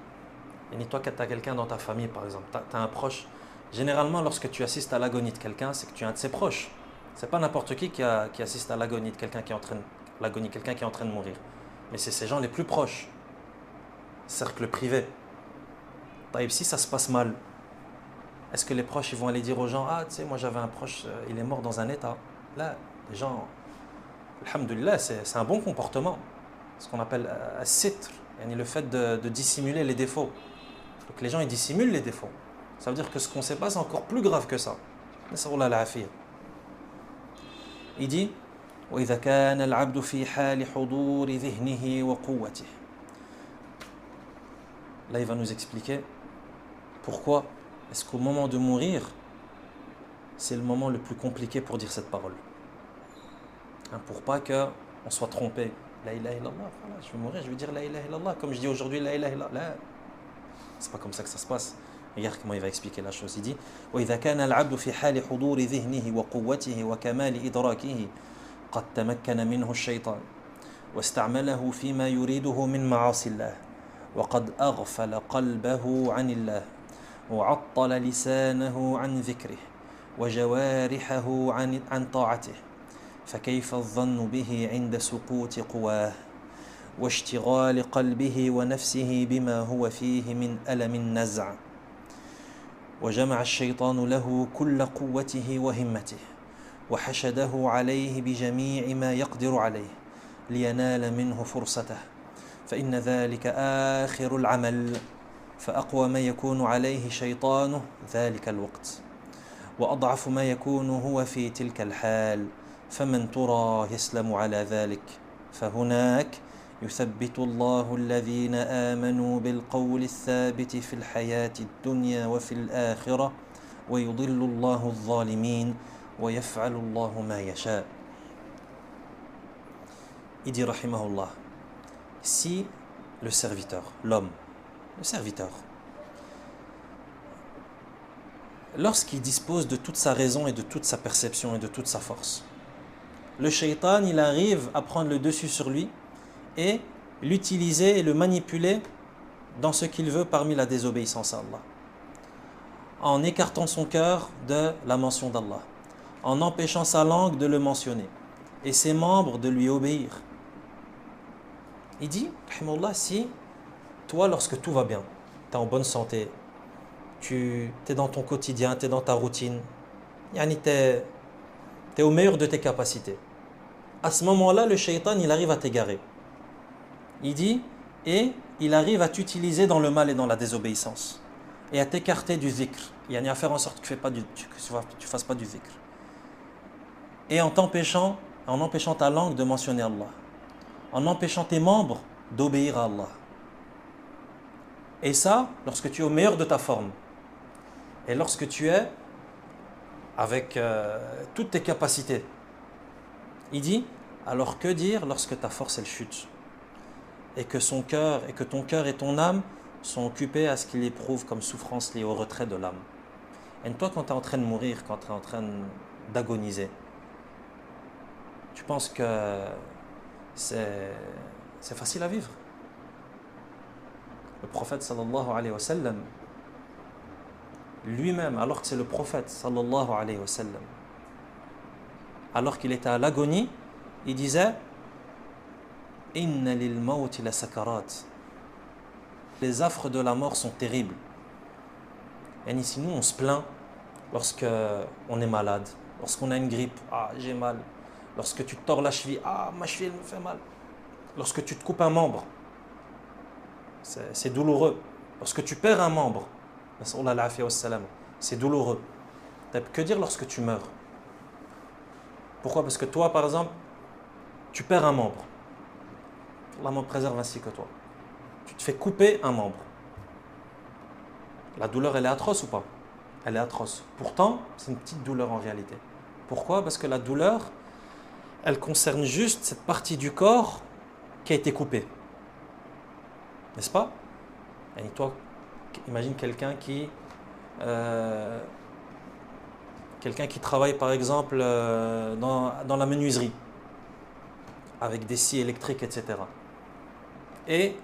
Et ni toi, quand tu as quelqu'un dans ta famille, par exemple, tu as un proche. Généralement, lorsque tu assistes à l'agonie de quelqu'un, c'est que tu es un de ses proches. C'est pas n'importe qui assiste à l'agonie de quelqu'un qui est en train de mourir. Mais c'est ces gens les plus proches. Cercle privé. Taïb, si ça se passe mal, est-ce que les proches ils vont aller dire aux gens, ah tu sais, moi j'avais un proche, il est mort dans un état. Là, les gens, alhamdoulilah, c'est un bon comportement. Ce qu'on appelle as-sitr, le fait de dissimuler les défauts. Donc les gens ils dissimulent les défauts. Ça veut dire que ce qu'on ne sait pas, c'est encore plus grave que ça. Nas'Allah al-afiyya. Il dit وَإِذَا كَانَ الْعَبْدُ فِي حَالِ حُضُورِ ذِهْنِهِ وَقُوَّتِهِ. Là, il va nous expliquer pourquoi est-ce qu'au moment de mourir, c'est le moment le plus compliqué pour dire cette parole. Pour pas qu'on soit trompé. La ilaha illallah, voilà, je vais mourir, je vais dire la ilaha illallah. Comme je dis aujourd'hui la ilaha illallah. Là, c'est pas comme ça que ça se passe. Regarde comment il va expliquer la chose. Il dit وَإِذَا كَانَ الْعَبْدُ فِي حَالِ حُضُورِ ذِهْنِهِ وَقُوَّتِهِ وَكَمَالِ إِدْرَاكِهِ قَدْ تَمَكَّنَ مِنْهُ الشَّيْطَانُ وَاسْتَعْمَلَهُ فِيمَا يُرِيدُهُ مِنْ مَعَاصِي اللَّهِ وقد أغفل قلبه عن الله وعطل لسانه عن ذكره وجوارحه عن طاعته فكيف الظن به عند سقوط قواه واشتغال قلبه ونفسه بما هو فيه من ألم النزع وجمع الشيطان له كل قوته وهمته وحشده عليه بجميع ما يقدر عليه لينال منه فرصته فإن ذلك آخر العمل فأقوى ما يكون عليه شيطانه ذلك الوقت وأضعف ما يكون هو في تلك الحال فمن ترى يسلم على ذلك فهناك يثبت الله الذين آمنوا بالقول الثابت في الحياة الدنيا وفي الآخرة ويضل الله الظالمين ويفعل الله ما يشاء. Il dit rahimahullah, si le serviteur, l'homme, le serviteur, lorsqu'il dispose de toute sa raison et de toute sa perception et de toute sa force, le shaitan, il arrive à prendre le dessus sur lui et l'utiliser et le manipuler dans ce qu'il veut parmi la désobéissance à Allah, en écartant son cœur de la mention d'Allah, en empêchant sa langue de le mentionner et ses membres de lui obéir. Il dit, si toi, lorsque tout va bien, tu es en bonne santé, tu es dans ton quotidien, tu es dans ta routine, tu es au meilleur de tes capacités, à ce moment-là, le shaitan, il arrive à t'égarer. Il dit, et il arrive à t'utiliser dans le mal et dans la désobéissance, et à t'écarter du zikr, à faire en sorte que tu fasses pas du zikr, et en empêchant ta langue de mentionner Allah, en empêchant tes membres d'obéir à Allah. Et ça, lorsque tu es au meilleur de ta forme, et lorsque tu es avec toutes tes capacités. Il dit, alors que dire lorsque ta force elle chute, et que ton cœur et ton âme sont occupés à ce qu'il éprouve comme souffrance liée au retrait de l'âme. Et toi, quand tu es en train de mourir, quand tu es en train d'agoniser, tu penses que c'est facile à vivre? Le prophète sallallahu alayhi wa sallam, lui-même, alors que c'est le prophète sallallahu alayhi wa sallam, alors qu'il était à l'agonie, il disait Inna lil mawti la sakarat. Les affres de la mort sont terribles. Et ici, nous, on se plaint lorsque on est malade, lorsqu'on a une grippe, ah, j'ai mal. Lorsque tu te tords la cheville, ah, ma cheville elle me fait mal. Lorsque tu te coupes un membre, c'est douloureux. Lorsque tu perds un membre, c'est douloureux. Que dire lorsque tu meurs? Pourquoi? Parce que toi, par exemple, tu perds un membre. Allah m'en préserve ainsi que toi. Tu te fais couper un membre. La douleur, elle est atroce ou pas? Elle est atroce. Pourtant, c'est une petite douleur en réalité. Pourquoi? Parce que la douleur, elle concerne juste cette partie du corps qui a été coupée. N'est-ce pas? Et toi, imagine quelqu'un qui travaille par exemple dans la menuiserie avec des scies électriques, etc. Et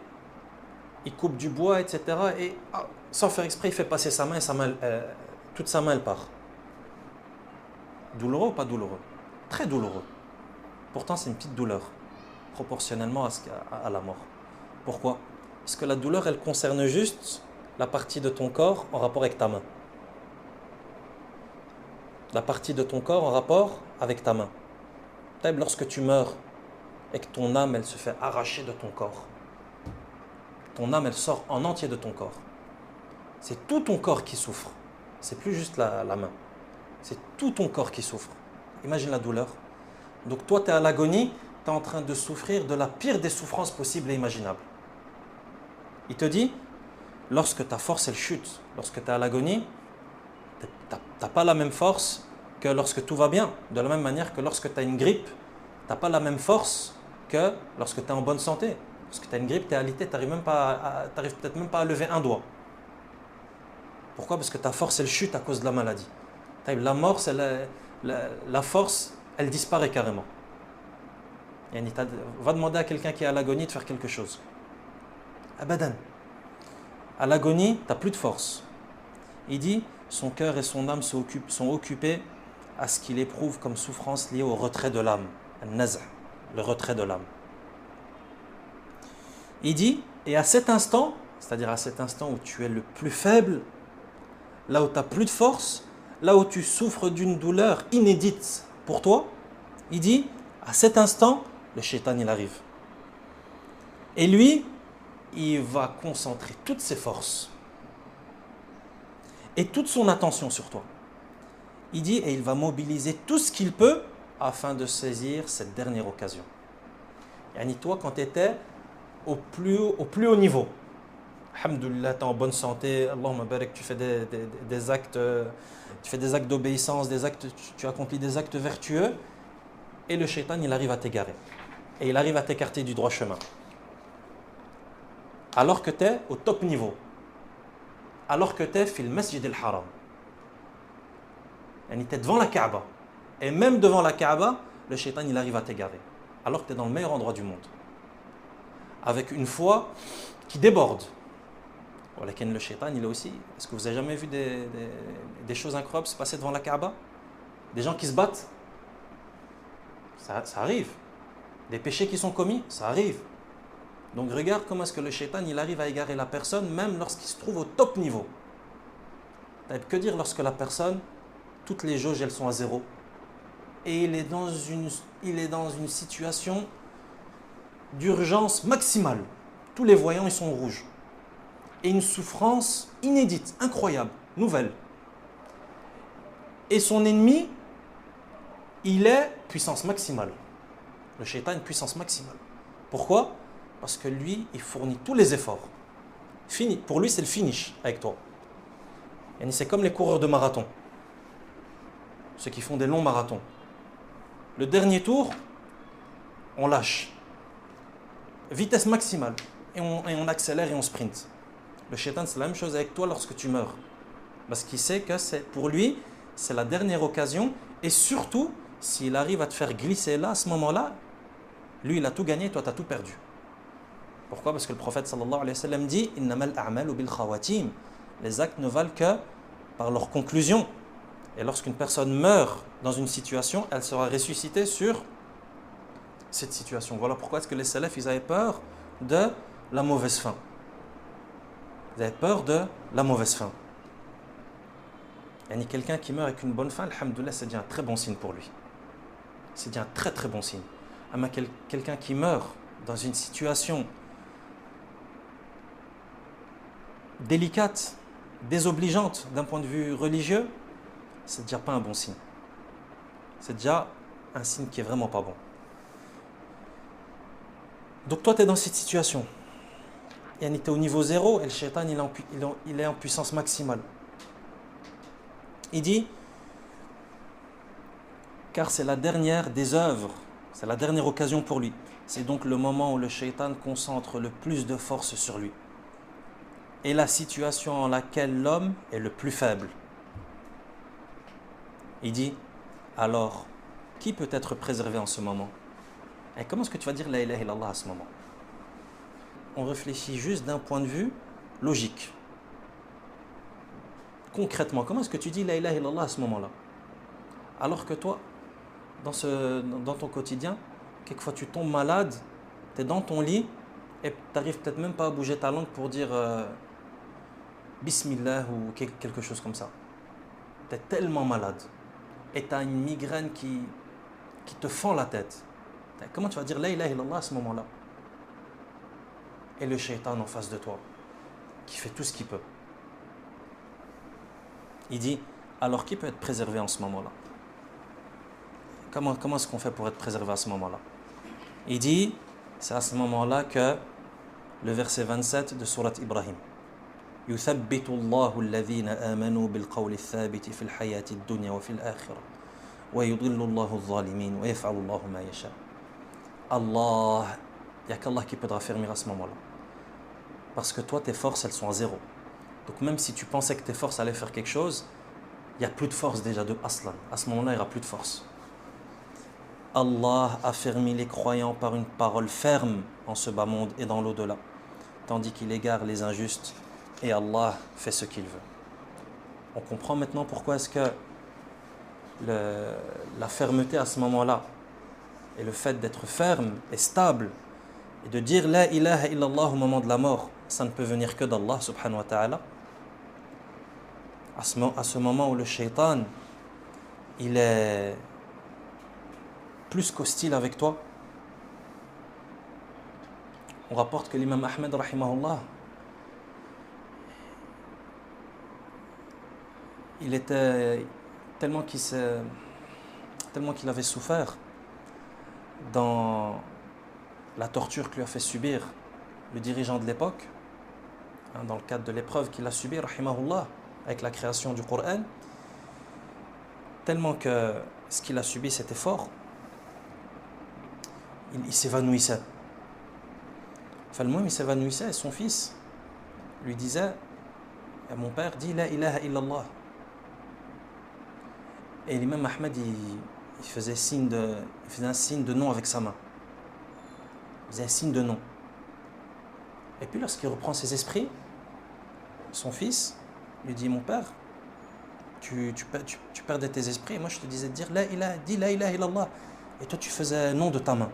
il coupe du bois, etc. Et sans faire exprès, il fait passer sa main et toute sa main elle part. Douloureux ou pas douloureux? Très douloureux. Pourtant, c'est une petite douleur proportionnellement à la mort. Pourquoi? Parce que la douleur, elle concerne juste la partie de ton corps en rapport avec ta main. La partie de ton corps en rapport avec ta main. Lorsque tu meurs et que ton âme, elle se fait arracher de ton corps, ton âme, elle sort en entier de ton corps. C'est tout ton corps qui souffre. C'est plus juste la main. C'est tout ton corps qui souffre. Imagine la douleur. Donc toi, tu es à l'agonie, tu es en train de souffrir de la pire des souffrances possibles et imaginables. Il te dit, lorsque ta force, elle chute, lorsque tu es à l'agonie, tu n'as pas la même force que lorsque tout va bien. De la même manière que lorsque tu as une grippe, tu n'as pas la même force que lorsque tu es en bonne santé. Lorsque tu as une grippe, tu es alité, tu n'arrives peut-être même pas à lever un doigt. Pourquoi? Parce que ta force, elle chute à cause de la maladie. La mort, la force, elle disparaît carrément. Va demander à quelqu'un qui est à l'agonie de faire quelque chose. Abadan. À l'agonie, tu n'as plus de force. Il dit, son cœur et son âme sont occupés à ce qu'il éprouve comme souffrance liée au retrait de l'âme. Al-naz'a, le retrait de l'âme. Il dit, et à cet instant, c'est-à-dire à cet instant où tu es le plus faible, là où tu n'as plus de force, là où tu souffres d'une douleur inédite pour toi, il dit, à cet instant, le shaitan il arrive. Et lui, il va concentrer toutes ses forces et toute son attention sur toi. Il dit, et il va mobiliser tout ce qu'il peut afin de saisir cette dernière occasion. Yani toi, quand tu étais au plus haut niveau, alhamdoulilah, tu es en bonne santé, Allahumma barak, tu fais des actes, tu fais des actes d'obéissance, tu accomplis des actes vertueux, et le shaitan, il arrive à t'égarer. Et il arrive à t'écarter du droit chemin. Alors que tu es au top niveau. Alors que tu es fil masjid al-haram. Tu es devant la Kaaba. Et même devant la Kaaba, le shaitan, il arrive à t'égarer. Alors que tu es dans le meilleur endroit du monde. Avec une foi qui déborde. Le shaitan, il est aussi. Est-ce que vous avez jamais vu des choses incroyables se passer devant la Kaaba? Des gens qui se battent? Ça arrive. Des péchés qui sont commis? Ça arrive. Donc regarde comment est-ce que le shaitan, il arrive à égarer la personne même lorsqu'il se trouve au top niveau. Que dire lorsque la personne, toutes les jauges, elles sont à zéro. Et il est dans une situation d'urgence maximale. Tous les voyants, ils sont rouges. Et une souffrance inédite, incroyable, nouvelle. Et son ennemi, il est puissance maximale. Le shaitan, une puissance maximale. Pourquoi? Parce que lui, il fournit tous les efforts. Fini. Pour lui, c'est le finish avec toi. Et c'est comme les coureurs de marathon. Ceux qui font des longs marathons. Le dernier tour, on lâche. Vitesse maximale. Et on accélère et on sprint. Le shaitan, c'est la même chose avec toi lorsque tu meurs. Parce qu'il sait que pour lui, c'est la dernière occasion. Et surtout, s'il arrive à te faire glisser là, à ce moment-là, lui, il a tout gagné, toi, tu as tout perdu. Pourquoi? Parce que le prophète sallallahu alayhi wa sallam dit Innamal a'malu bil khawatim. Les actes ne valent que par leur conclusion. Et lorsqu'une personne meurt dans une situation, elle sera ressuscitée sur cette situation. Voilà pourquoi est-ce que les salafs, ils avaient peur de la mauvaise fin. Ils avaient peur de la mauvaise fin. Et quelqu'un qui meurt avec une bonne fin, alhamdoulilah, c'est déjà un très bon signe pour lui. C'est déjà un très très bon signe. Mais quelqu'un qui meurt dans une situation délicate, désobligeante d'un point de vue religieux, c'est déjà pas un bon signe. C'est déjà un signe qui est vraiment pas bon. Donc toi, tu es dans cette situation. Et tu es au niveau 0 et le shaitan, il est en puissance maximale. Il dit, car c'est la dernière des œuvres, c'est la dernière occasion pour lui. C'est donc le moment où le shaitan concentre le plus de force sur lui. Et la situation en laquelle l'homme est le plus faible. Il dit, alors, qui peut être préservé en ce moment? Et comment est-ce que tu vas dire la ilaha illallah à ce moment? On réfléchit juste d'un point de vue logique. Concrètement, comment est-ce que tu dis la ilaha illallah à ce moment-là? Alors que toi, dans ton quotidien, quelquefois tu tombes malade, tu es dans ton lit et tu n'arrives peut-être même pas à bouger ta langue pour dire Bismillah ou quelque chose comme ça. Tu es tellement malade et tu as une migraine qui te fend la tête. Comment tu vas dire la ilaha illallah à ce moment-là? Et le shaitan en face de toi, qui fait tout ce qu'il peut. Il dit, alors qui peut être préservé en ce moment-là? Comment est-ce qu'on fait pour être préservé à ce moment-là? Il dit, c'est à ce moment-là que le verset 27 de Surat Ibrahim. يثبت الله الذين آمنوا بالقول الثابت في الحياة الدنيا وفي الآخرة ويضل الله الظالمين ويفعل الله ما يشاء. Allah, il n'y a qu'Allah qui peut te raffermir à ce moment-là. Parce que toi, tes forces, elles sont à 0. Donc même si tu pensais que tes forces allaient faire quelque chose, il n'y a plus de force déjà de aslan. À ce moment-là, il n'y aura plus de force. Allah affermit les croyants par une parole ferme en ce bas monde et dans l'au-delà, tandis qu'il égare les injustes et Allah fait ce qu'il veut. On comprend maintenant pourquoi est-ce que la fermeté à ce moment-là et le fait d'être ferme et stable et de dire la ilaha illallah au moment de la mort, ça ne peut venir que d'Allah subhanahu wa ta'ala. À ce moment où le shaitan, il est plus qu'hostile avec toi. On rapporte que l'imam Ahmed rahimahullah, il était tellement qu'il avait souffert dans la torture que lui a fait subir le dirigeant de l'époque, dans le cadre de l'épreuve qu'il a subie, rahimahullah, avec la création du Coran, tellement que ce qu'il a subi c'était fort, il s'évanouissait. Enfin, le moment il s'évanouissait et son fils lui disait, mon père dit la ilaha illallah. Et l'imam Ahmed il faisait un signe de non avec sa main. Il faisait un signe de non. Et puis lorsqu'il reprend ses esprits, son fils lui dit, mon père, tu perdais tes esprits et moi je te disais de dire la ilaha illallah. Et toi tu faisais non de ta main.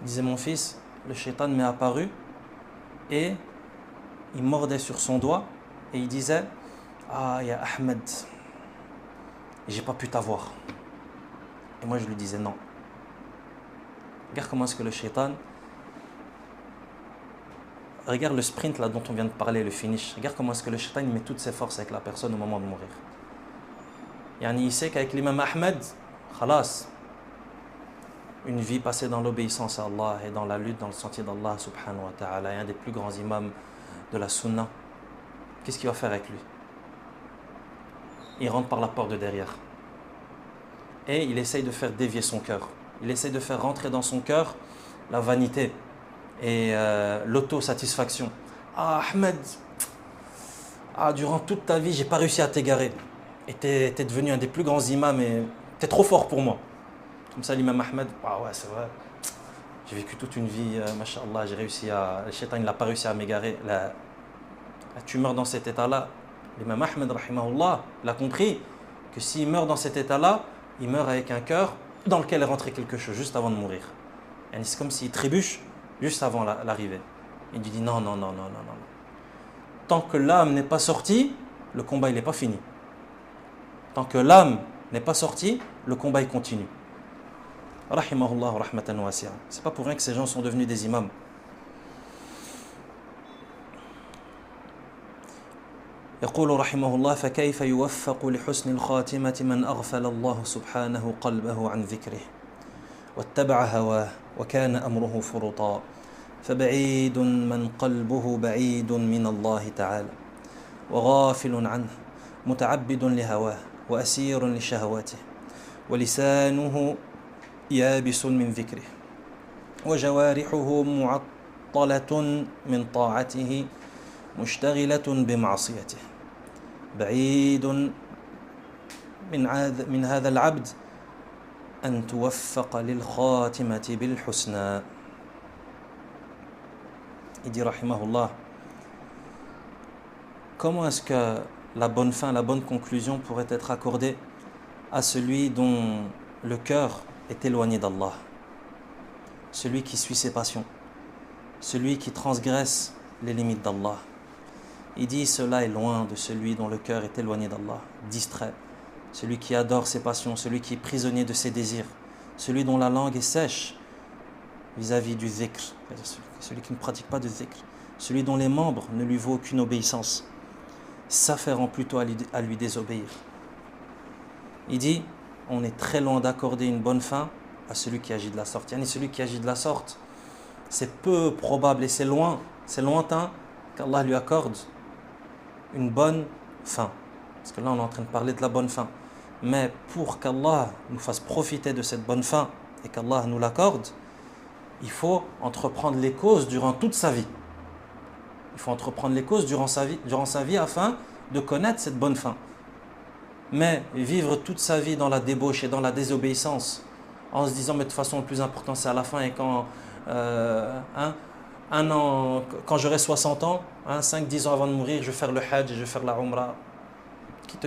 Il disait, mon fils, le shaitan m'est apparu et il mordait sur son doigt et il disait, ah ya Ahmed, j'ai pas pu t'avoir. Et moi je lui disais non. Regarde comment est-ce que le shaitan, regarde le sprint là dont on vient de parler, le finish. Regarde comment est-ce que le shaitan met toutes ses forces avec la personne au moment de mourir. Il sait qu'avec l'imam Ahmed, khalas, une vie passée dans l'obéissance à Allah et dans la lutte dans le sentier d'Allah subhanahu wa ta'ala, un des plus grands imams de la sunna, qu'est-ce qu'il va faire avec lui? Il rentre par la porte de derrière et il essaye de faire dévier son cœur. Il essaye de faire rentrer dans son cœur la vanité et l'autosatisfaction. Ah Ahmed, durant toute ta vie j'ai pas réussi à t'égarer et t'es devenu un des plus grands imams et t'es trop fort pour moi. Comme ça l'imam Ahmed, ah ouais c'est vrai, j'ai vécu toute une vie, mashallah, le shaitan il n'a pas réussi à m'égarer. Tu meurs dans cet état-là. L'imam Ahmed rahimahullah, il a compris que s'il meurt dans cet état-là, il meurt avec un cœur dans lequel est rentré quelque chose juste avant de mourir. Et c'est comme s'il trébuche juste avant l'arrivée. Il lui dit non, non, non, non, non, non. Tant que l'âme n'est pas sortie, le combat il n'est pas fini. Tant que l'âme n'est pas sortie, le combat il continue. Rahimahullah rahmatan wasi'a. C'est pas pour rien que ces gens sont devenus des imams. يقول رحمه الله فكيف يوفق لحسن الخاتمة من أغفل الله سبحانه قلبه عن ذكره واتبع هواه وكان أمره فرطا فبعيد من قلبه بعيد من الله تعالى وغافل عنه متعبد لهواه وأسير لشهواته ولسانه يابس من ذكره وجوارحه معطلة من طاعته مشتغلة بمعصيته بعيد من هذا العبد أن توفق للخاتمة بالحسنى. Il dit rahimahullah, comment est-ce que la bonne fin, la bonne conclusion pourrait être accordée à celui dont le cœur est éloigné d'Allah, celui qui suit ses passions, celui qui transgresse les limites d'Allah. Il dit cela est loin de celui dont le cœur est éloigné d'Allah, distrait, celui qui adore ses passions, celui qui est prisonnier de ses désirs, celui dont la langue est sèche vis-à-vis du dhikr, celui qui ne pratique pas de dhikr, celui dont les membres ne lui vaut aucune obéissance, s'affairant plutôt à lui désobéir. Il dit, on est très loin d'accorder une bonne fin à celui qui agit de la sorte. Yani celui qui agit de la sorte, c'est peu probable et c'est lointain qu'Allah lui accorde une bonne fin. Parce que là on est en train de parler de la bonne fin. Mais pour qu'Allah nous fasse profiter de cette bonne fin et qu'Allah nous l'accorde, il faut entreprendre les causes durant toute sa vie. Il faut entreprendre les causes durant sa vie afin de connaître cette bonne fin. Mais vivre toute sa vie dans la débauche et dans la désobéissance, en se disant mais de toute façon le plus important c'est à la fin et quand un an, quand j'aurai 60 ans, 5-10 ans avant de mourir, je vais faire le hajj et je vais faire la umrah. Qui te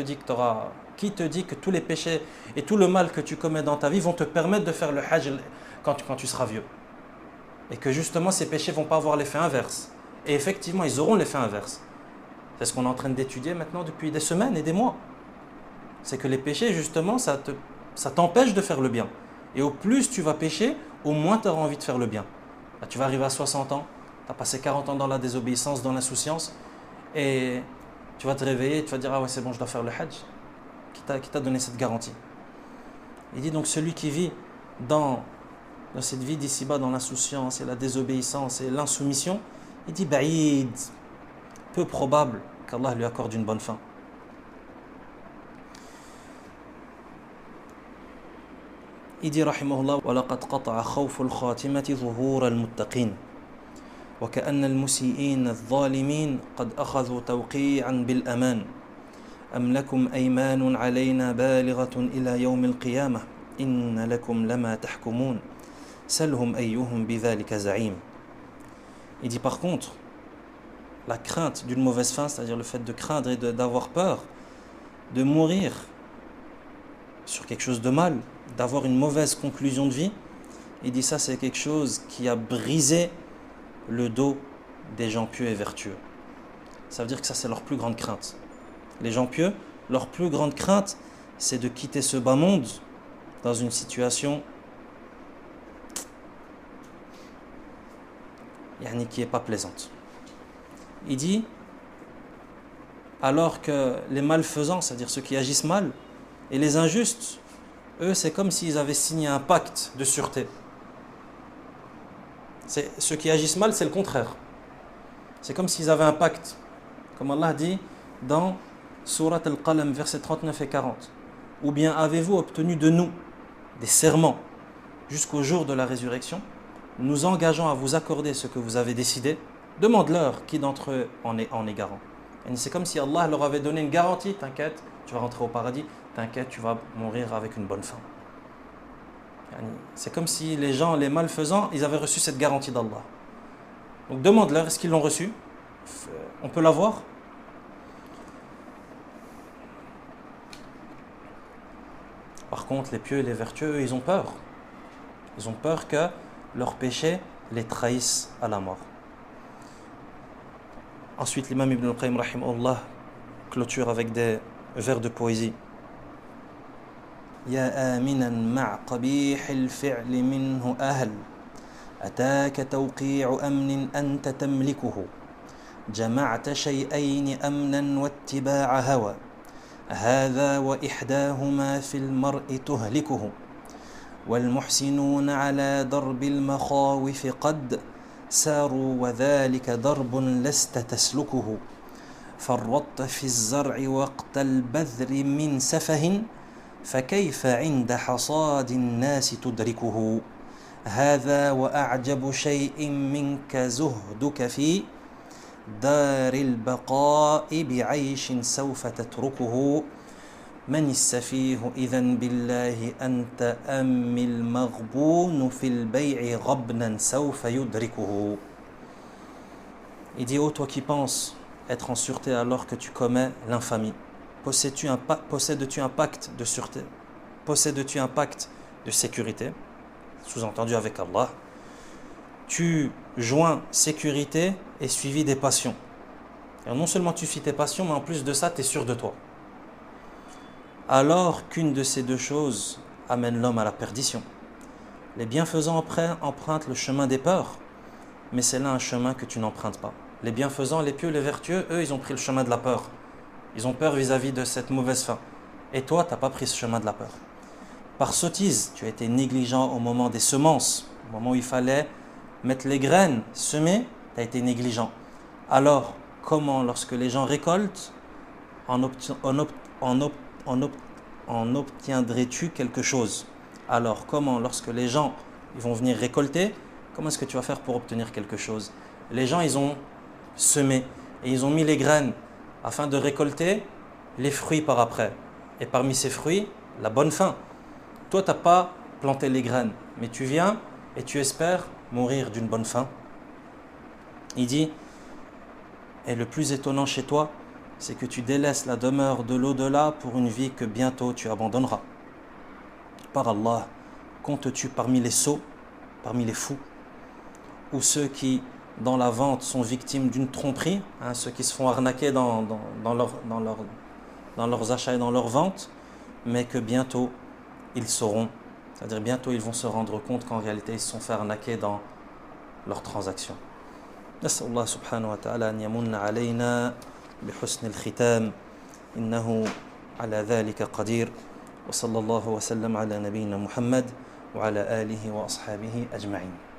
dit que tous les péchés et tout le mal que tu commets dans ta vie vont te permettre de faire le hajj quand tu seras vieux? Et que justement ces péchés ne vont pas avoir l'effet inverse. Et effectivement, ils auront l'effet inverse. C'est ce qu'on est en train d'étudier maintenant depuis des semaines et des mois. C'est que les péchés, justement, ça t'empêche de faire le bien. Et au plus tu vas pécher, au moins tu auras envie de faire le bien. Là, tu vas arriver à 60 ans, tu as passé 40 ans dans la désobéissance, dans l'insouciance, et tu vas te réveiller et tu vas dire « Ah ouais, c'est bon, je dois faire le hajj ». Qui t'a donné cette garantie? Il dit donc celui qui vit dans cette vie d'ici-bas, dans l'insouciance et la désobéissance et l'insoumission, il dit « Ba'id », peu probable qu'Allah lui accorde une bonne fin. Il dit rahimahullah وَلَقَدْ قَطَعَ خَوْفُ الْخَاتِمَةِ ظُهُورَ الْمُتَّقِينَ وكأن المسيئين الظالمين قد أخذوا توقيعا بالأمان أم لكم أيمان علينا بالغة إلى يوم القيامة إن لكم لما تحكمون سلهم أيهم بذلك زعيم. Il dit par contre, la crainte d'une mauvaise fin, c'est-à-dire le fait de craindre et d'avoir peur de mourir sur quelque chose de mal, d'avoir une mauvaise conclusion de vie, il dit ça c'est quelque chose qui a brisé le dos des gens pieux et vertueux. Ça veut dire que ça c'est leur plus grande crainte. Les gens pieux, leur plus grande crainte c'est de quitter ce bas monde dans une situation qui n'est pas plaisante. Il dit alors que les malfaisants, c'est-à-dire ceux qui agissent mal, et les injustes, eux, c'est comme s'ils avaient signé un pacte de sûreté. Ceux qui agissent mal, c'est le contraire. C'est comme s'ils avaient un pacte. Comme Allah dit dans Surat Al-Qalam, versets 39 et 40. Ou bien avez-vous obtenu de nous des serments jusqu'au jour de la résurrection, nous engageons à vous accorder ce que vous avez décidé. Demande-leur qui d'entre eux en est garant. Et c'est comme si Allah leur avait donné une garantie. T'inquiète, tu vas rentrer au paradis. T'inquiète, tu vas mourir avec une bonne fin. C'est comme si les gens, les malfaisants, ils avaient reçu cette garantie d'Allah. Donc demande-leur, est-ce qu'ils l'ont reçu? On peut l'avoir? Par contre, les pieux et les vertueux, ils ont peur. Ils ont peur que leurs péchés les trahissent à la mort. Ensuite, l'imam Ibn al-Qayyim rahimahullah clôture avec des vers de poésie. يا آمنا مع قبيح الفعل منه أهل أتاك توقيع أمن أنت تملكه جمعت شيئين أمنا واتباع هوى هذا وإحداهما في المرء تهلكه والمحسنون على درب المخاوف قد ساروا وذلك درب لست تسلكه فرطت في الزرع وقت البذر من سفه فكيف عند حصاد الناس تدركه هذا وأعجب شيء منك زهدك في دار البقاء بعيش سوف تتركه من السفيه إذن بالله أنت أم المغبون في البيع غبنا سوف يدركه. Il dit, ô toi qui penses être en sûreté alors que tu commets l'infamie, possèdes-tu un pacte de sûreté, possèdes-tu un pacte de sécurité, sous-entendu avec Allah, tu joins sécurité et suivi des passions. Et non seulement tu suis tes passions, mais en plus de ça, tu es sûr de toi. Alors qu'une de ces deux choses amène l'homme à la perdition. Les bienfaisants empruntent le chemin des peurs, mais c'est là un chemin que tu n'empruntes pas. Les bienfaisants, les pieux, les vertueux, eux, ils ont pris le chemin de la peur. Ils ont peur vis-à-vis de cette mauvaise fin. Et toi, tu n'as pas pris ce chemin de la peur. Par sottise, tu as été négligent au moment des semences, au moment où il fallait mettre les graines, semer, tu as été négligent. Alors, comment, lorsque les gens récoltent, en obtiendrais-tu quelque chose? Alors, comment, lorsque les gens ils vont venir récolter, comment est-ce que tu vas faire pour obtenir quelque chose? Les gens, ils ont semé et ils ont mis les graines afin de récolter les fruits par après. Et parmi ces fruits, la bonne fin. Toi, tu n'as pas planté les graines, mais tu viens et tu espères mourir d'une bonne faim. Il dit, et le plus étonnant chez toi, c'est que tu délaisses la demeure de l'au-delà pour une vie que bientôt tu abandonneras. Par Allah, comptes-tu parmi les sots, parmi les fous, ou ceux qui, dans la vente, sont victimes d'une tromperie, ceux qui se font arnaquer dans leurs achats et dans leurs ventes, mais que bientôt ils sauront, c'est-à-dire bientôt ils vont se rendre compte qu'en réalité ils se sont fait arnaquer dans leurs transactions. نسأل الله سبحانه وتعالى أن يمن علينا بحسن الختام إنه على ذلك قدير وصلى الله وسلم على نبينا محمد وعلى آله وأصحابه أجمعين.